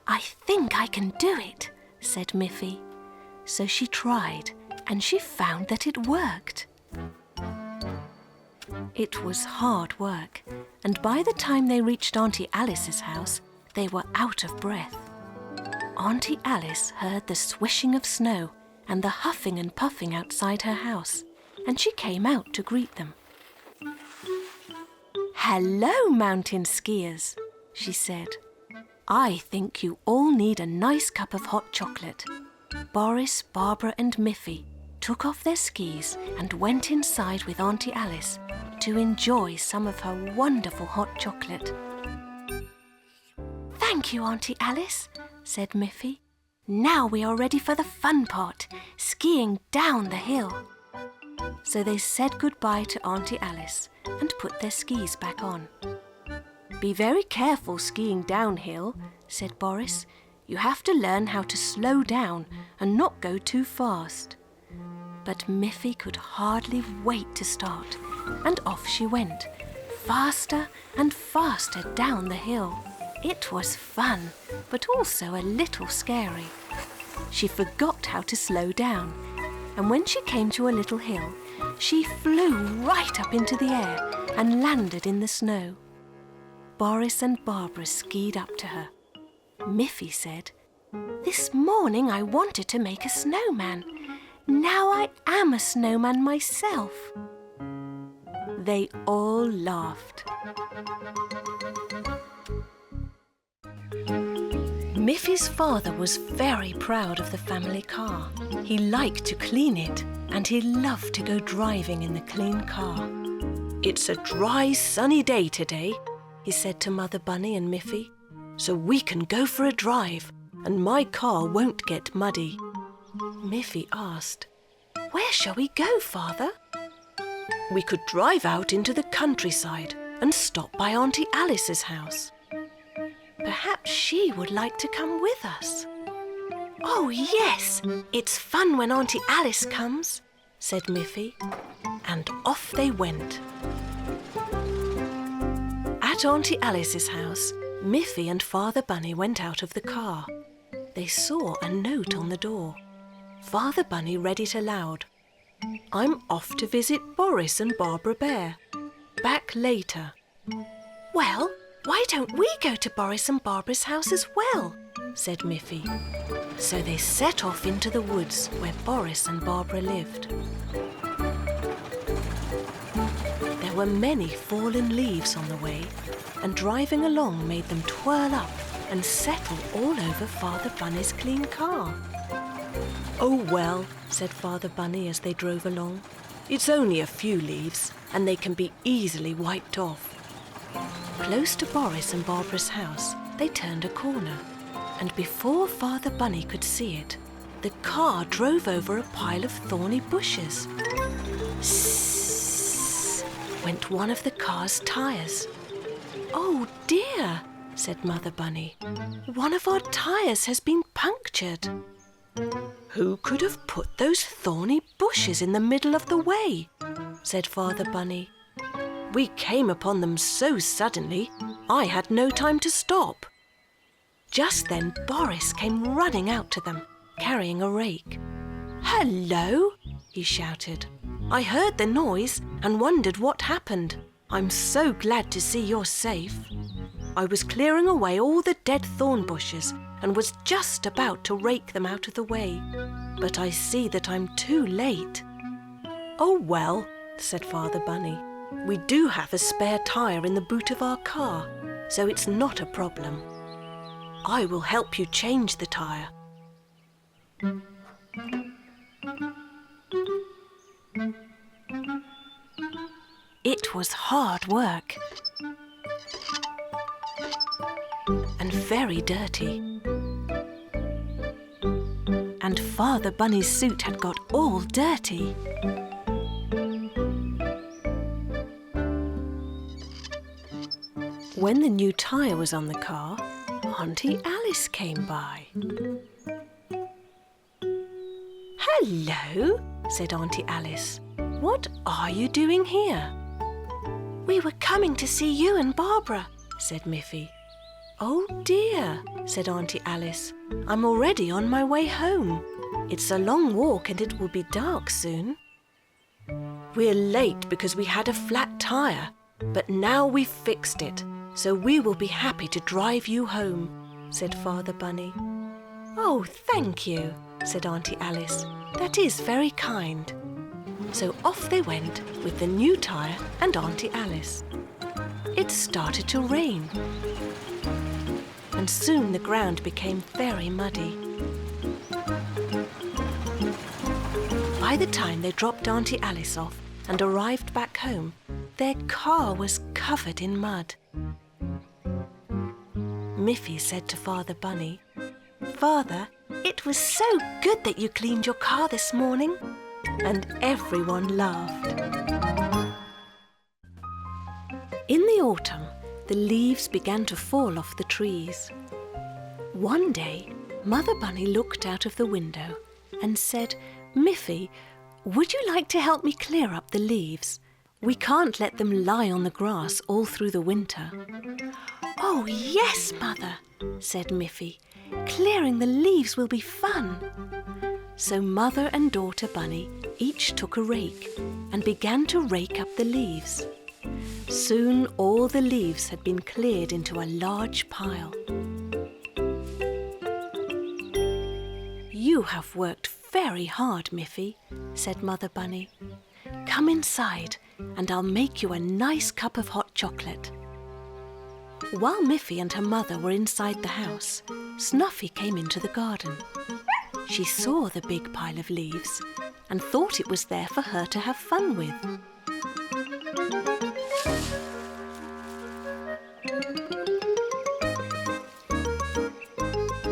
S1: I think I can do it, said Miffy. So she tried, and she found that it worked. It was hard work, and by the time they reached Auntie Alice's house, they were out of breath. Auntie Alice heard the swishing of snow and the huffing and puffing outside her house, and she came out to greet them. Hello, mountain skiers, she said. I think you all need a nice cup of hot chocolate. Boris, Barbara and Miffy took off their skis and went inside with Auntie Alice to enjoy some of her wonderful hot chocolate. Thank you, Auntie Alice, said Miffy. Now we are ready for the fun part, skiing down the hill. So they said goodbye to Auntie Alice and put their skis back on. Be very careful skiing downhill, said Boris. You have to learn how to slow down and not go too fast. But Miffy could hardly wait to start, and off she went, faster and faster down the hill. It was fun, but also a little scary. She forgot how to slow down, and when she came to a little hill, she flew right up into the air and landed in the snow. Boris and Barbara skied up to her. Miffy said, This morning I wanted to make a snowman. Now I am a snowman myself. They all laughed. Miffy's father was very proud of the family car. He liked to clean it, and he loved to go driving in the clean car. "It's a dry, sunny day today," he said to Mother Bunny and Miffy, "so we can go for a drive, and my car won't get muddy." Miffy asked, "Where shall we go, Father?" "We could drive out into the countryside and stop by Auntie Alice's house. Perhaps she would like to come with us." "Oh, yes! It's fun when Auntie Alice comes," said Miffy, and off they went. At Auntie Alice's house, Miffy and Father Bunny went out of the car. They saw a note on the door. Father Bunny read it aloud. "I'm off to visit Boris and Barbara Bear. Back later." "Well, why don't we go to Boris and Barbara's house as well?" said Miffy. So they set off into the woods where Boris and Barbara lived. There were many fallen leaves on the way, and driving along made them twirl up and settle all over Father Bunny's clean car. "Oh well," said Father Bunny as they drove along. "It's only a few leaves, and they can be easily wiped off." Close to Boris and Barbara's house, they turned a corner, and before Father Bunny could see it, the car drove over a pile of thorny bushes. "Sssss," went one of the car's tyres. "Oh dear," said Mother Bunny. "One of our tyres has been punctured." "Who could have put those thorny bushes in the middle of the way?" said Father Bunny. "We came upon them so suddenly, I had no time to stop." Just then Boris came running out to them, carrying a rake. "Hello!" he shouted. "I heard the noise and wondered what happened. I'm so glad to see you're safe. I was clearing away all the dead thorn bushes and was just about to rake them out of the way, but I see that I'm too late." "Oh well," said Father Bunny. "We do have a spare tyre in the boot of our car, so it's not a problem. I will help you change the tyre." It was hard work and very dirty, and Father Bunny's suit had got all dirty. When the new tyre was on the car, Auntie Alice came by. "Hello," said Auntie Alice. "What are you doing here?" "We were coming to see you and Barbara," said Miffy. "Oh dear," said Auntie Alice. "I'm already on my way home. It's a long walk and it will be dark soon." "We're late because we had a flat tyre, but now we've fixed it, so we will be happy to drive you home," said Father Bunny. "Oh, thank you," said Auntie Alice. "That is very kind." So off they went with the new tyre and Auntie Alice. It started to rain, and soon the ground became very muddy. By the time they dropped Auntie Alice off and arrived back home, their car was covered in mud. Miffy said to Father Bunny, "Father, it was so good that you cleaned your car this morning." And everyone laughed. In the autumn, the leaves began to fall off the trees. One day, Mother Bunny looked out of the window and said, "Miffy, would you like to help me clear up the leaves? We can't let them lie on the grass all through the winter." "Oh, yes, Mother," said Miffy. "Clearing the leaves will be fun." So Mother and Daughter Bunny each took a rake and began to rake up the leaves. Soon all the leaves had been cleared into a large pile. "You have worked very hard, Miffy," said Mother Bunny. "Come inside.
S2: and I'll make you a nice cup of hot chocolate." While Miffy and her mother were inside the house, Snuffy came into the garden. She saw the big pile of leaves and thought it was there for her to have fun with.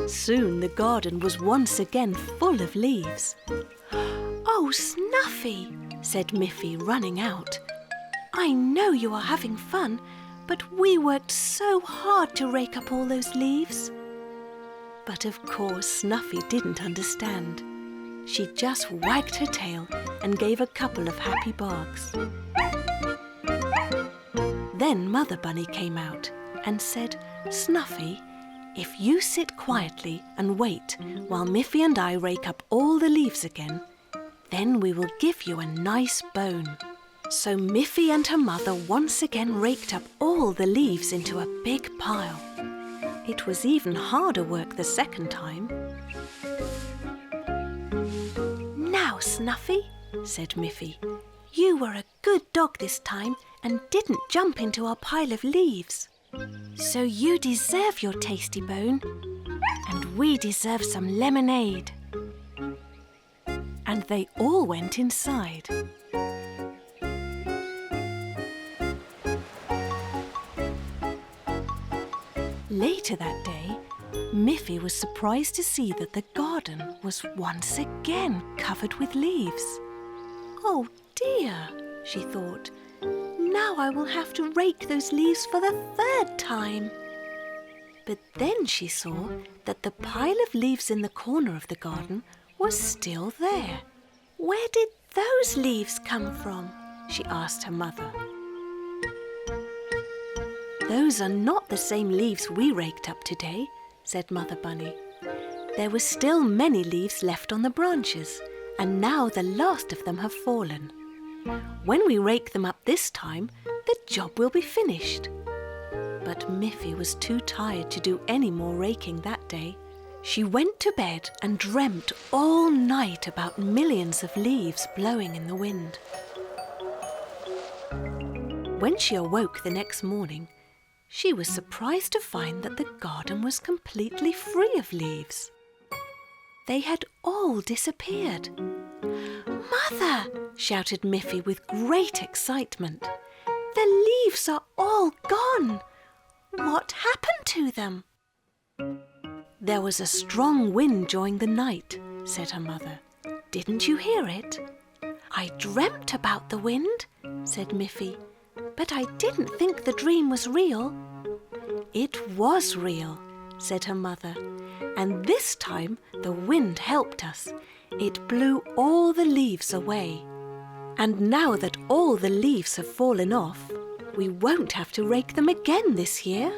S2: Soon the garden was once again full of leaves. "Oh, Snuffy," said Miffy, running out. "I know you are having fun, but we worked so hard to rake up all those leaves." But of course Snuffy didn't understand. She just wagged her tail and gave a couple of happy barks. Then Mother Bunny came out and said, "Snuffy, if you sit quietly and wait while Miffy and I rake up all the leaves again, then we will give you a nice bone." So Miffy and her mother once again raked up all the leaves into a big pile. It was even harder work the second time. "Now, Snuffy," said Miffy, "you were a good dog this time and didn't jump into our pile of leaves. So you deserve your tasty bone, and we deserve some lemonade." And they all went inside. Later that day, Miffy was surprised to see that the garden was once again covered with leaves. "Oh dear," she thought, "now I will have to rake those leaves for the third time." But then she saw that the pile of leaves in the corner of the garden was still there. "Where did those leaves come from?" she asked her mother. "Those are not the same leaves we raked up today," said Mother Bunny. "There were still many leaves left on the branches, and now the last of them have fallen. When we rake them up this time, the job will be finished." But Miffy was too tired to do any more raking that day. She went to bed and dreamt all night about millions of leaves blowing in the wind. When she awoke the next morning, she was surprised to find that the garden was completely free of leaves. They had all disappeared. "Mother!" shouted Miffy with great excitement. "The leaves are all gone! What happened to them?" "There was a strong wind during the night," said her mother. "Didn't you hear it?" "I dreamt about the wind," said Miffy, "but I didn't think the dream was real." "It was real," said her mother, "and this time the wind helped us. It blew all the leaves away. And now that all the leaves have fallen off, we won't have to rake them again this year."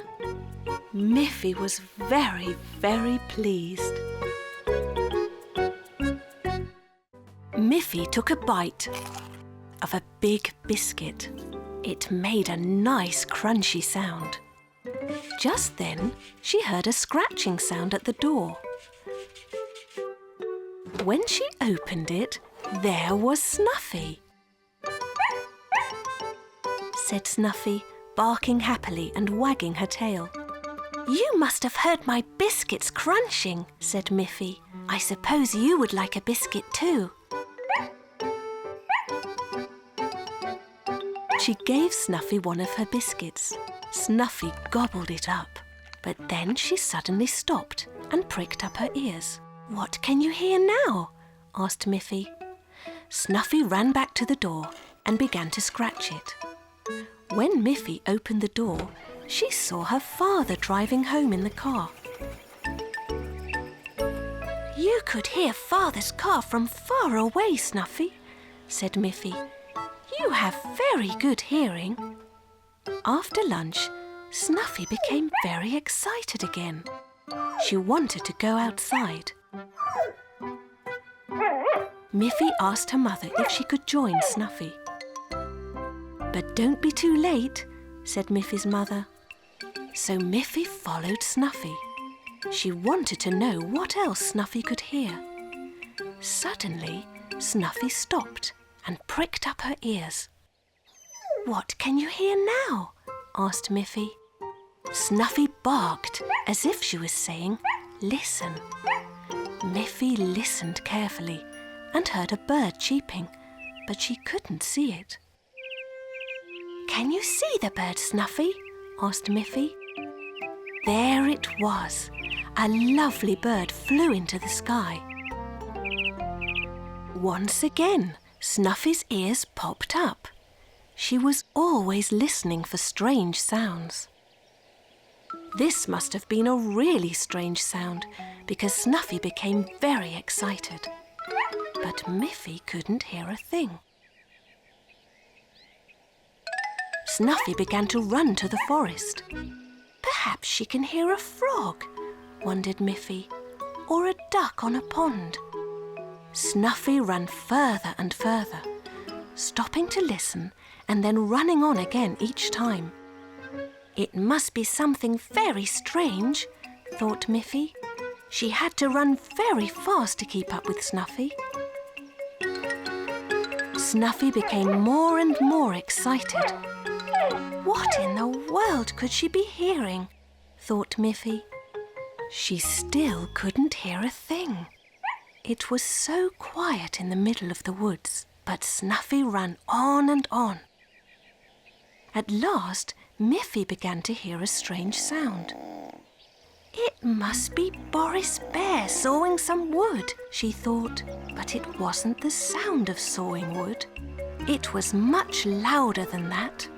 S2: Miffy was very, very pleased. Miffy took a bite of a big biscuit. It made a nice crunchy sound. Just then, she heard a scratching sound at the door. When she opened it, there was Snuffy. Said Snuffy, barking happily and wagging her tail. "You must have heard my biscuits crunching," said Miffy. "I suppose you would like a biscuit too." She gave Snuffy one of her biscuits. Snuffy gobbled it up, but then she suddenly stopped and pricked up her ears. "What can you hear now?" asked Miffy. Snuffy ran back to the door and began to scratch it. When Miffy opened the door, she saw her father driving home in the car. "You could hear Father's car from far away, Snuffy," said Miffy. "You have very good hearing." After lunch, Snuffy became very excited again. She wanted to go outside. Miffy asked her mother if she could join Snuffy. "But don't be too late," said Miffy's mother. So Miffy followed Snuffy. She wanted to know what else Snuffy could hear. Suddenly, Snuffy stopped and pricked up her ears. What can you hear now? Asked Miffy. Snuffy barked as if she was saying, listen. Miffy listened carefully and heard a bird cheeping, but she couldn't see it. Can you see the bird, Snuffy? Asked Miffy. There it was. A lovely bird flew into the sky. Once again, Snuffy's ears popped up. She was always listening for strange sounds. This must have been a really strange sound because Snuffy became very excited. But Miffy couldn't hear a thing. Snuffy began to run to the forest. Perhaps she can hear a frog, wondered Miffy, or a duck on a pond. Snuffy ran further and further, stopping to listen and then running on again each time. It must be something very strange, thought Miffy. She had to run very fast to keep up with Snuffy. Snuffy became more and more excited. What in the world could she be hearing? Thought Miffy. She still couldn't hear a thing. It was so quiet in the middle of the woods, but Snuffy ran on and on. At last, Miffy began to hear a strange sound. It must be Boris Bear sawing some wood, she thought, but it wasn't the sound of sawing wood. It was much louder than that.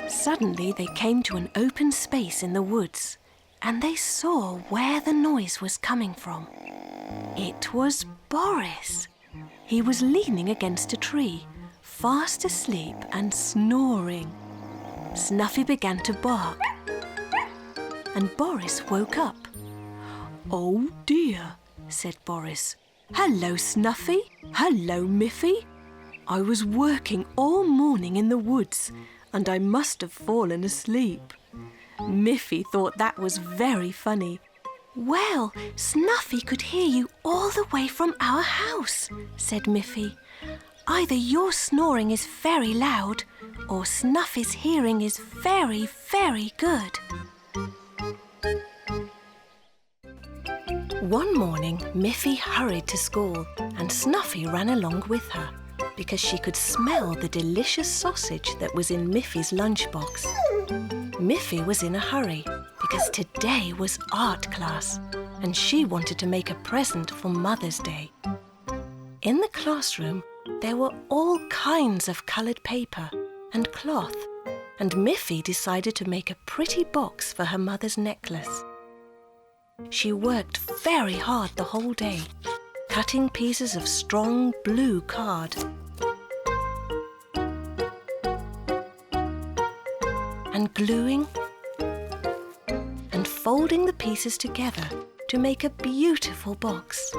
S2: Suddenly they came to an open space in the woods, and they saw where the noise was coming from. It was Boris. He was leaning against a tree, fast asleep and snoring. Snuffy began to bark, and Boris woke up. "Oh dear," said Boris. "Hello, Snuffy. Hello, Miffy. I was working all morning in the woods, and I must have fallen asleep." Miffy thought that was very funny. "Well, Snuffy could hear you all the way from our house," said Miffy. "Either your snoring is very loud, or Snuffy's hearing is very, very good." One morning, Miffy hurried to school and Snuffy ran along with her because she could smell the delicious sausage that was in Miffy's lunchbox. Miffy was in a hurry because today was art class and she wanted to make a present for Mother's Day. In the classroom, there were all kinds of coloured paper and cloth, and Miffy decided to make a pretty box for her mother's necklace. She worked very hard the whole day, cutting pieces of strong blue card and gluing and folding the pieces together to make a beautiful box.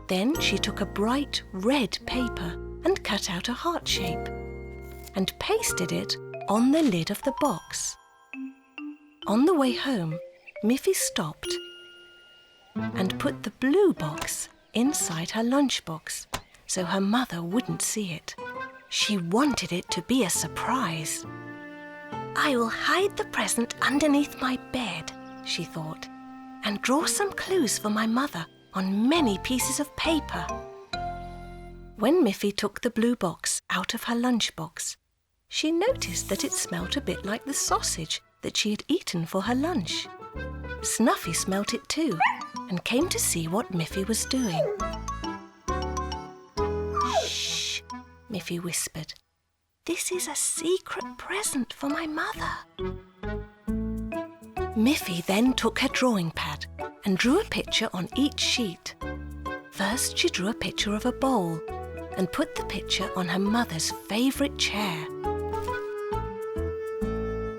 S2: Then she took a bright red paper and cut out a heart shape and pasted it on the lid of the box. On the way home, Miffy stopped and put the blue box inside her lunchbox so her mother wouldn't see it. She wanted it to be a surprise. "I will hide the present underneath my bed," she thought, "and draw some clues for my mother on many pieces of paper." When Miffy took the blue box out of her lunchbox, she noticed that it smelt a bit like the sausage that she had eaten for her lunch. Snuffy smelt it too and came to see what Miffy was doing. "Shh," Miffy whispered. "This is a secret present for my mother." Miffy then took her drawing pad and drew a picture on each sheet. First, she drew a picture of a bowl and put the picture on her mother's favourite chair.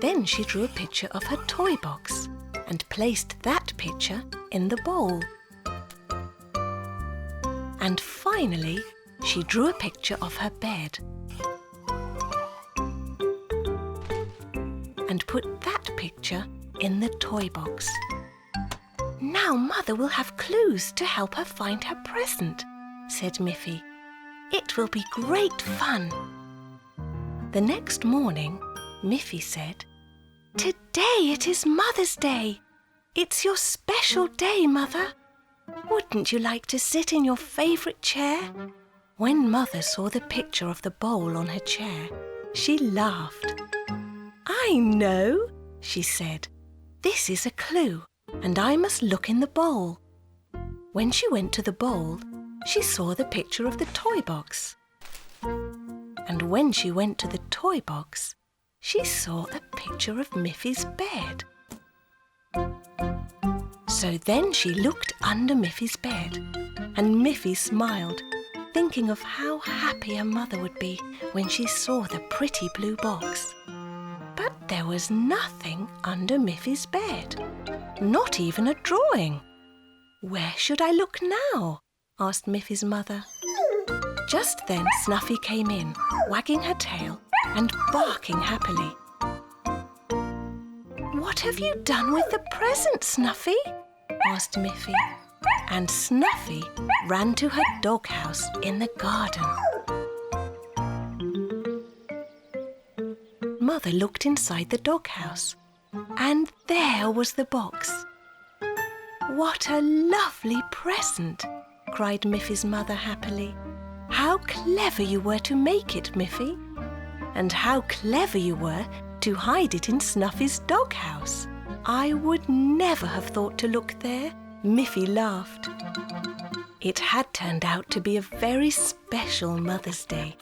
S2: Then she drew a picture of her toy box and placed that picture in the bowl. And finally, she drew a picture of her bed and put that picture in the toy box. "Now Mother will have clues to help her find her present," said Miffy. "It will be great fun." The next morning,
S1: Miffy said. "Today it is Mother's Day. It's your special day, Mother. Wouldn't you like to sit in your favourite chair?" When Mother saw the picture of the bowl on her chair, she laughed. "I know," she said. "This is a clue, and I must look in the bowl." When she went to the bowl, she saw the picture of the toy box. And when she went to the toy box, she saw a picture of Miffy's bed. So then she looked under Miffy's bed, and Miffy smiled, thinking of how happy her mother would be when she saw the pretty blue box. But there was nothing under Miffy's bed, not even a drawing. "Where should I look now?" asked Miffy's mother. Just then Snuffy came in, wagging her tail and barking happily. "What have you done with the present, Snuffy?" asked Miffy. And Snuffy ran to her doghouse in the garden. Mother looked inside the doghouse, and there was the box. "What a lovely present!" cried Miffy's mother happily. "How clever you were to make it, Miffy! And how clever you were to hide it in Snuffy's doghouse! I would never have thought to look there." Miffy laughed. It had turned out to be a very special Mother's Day,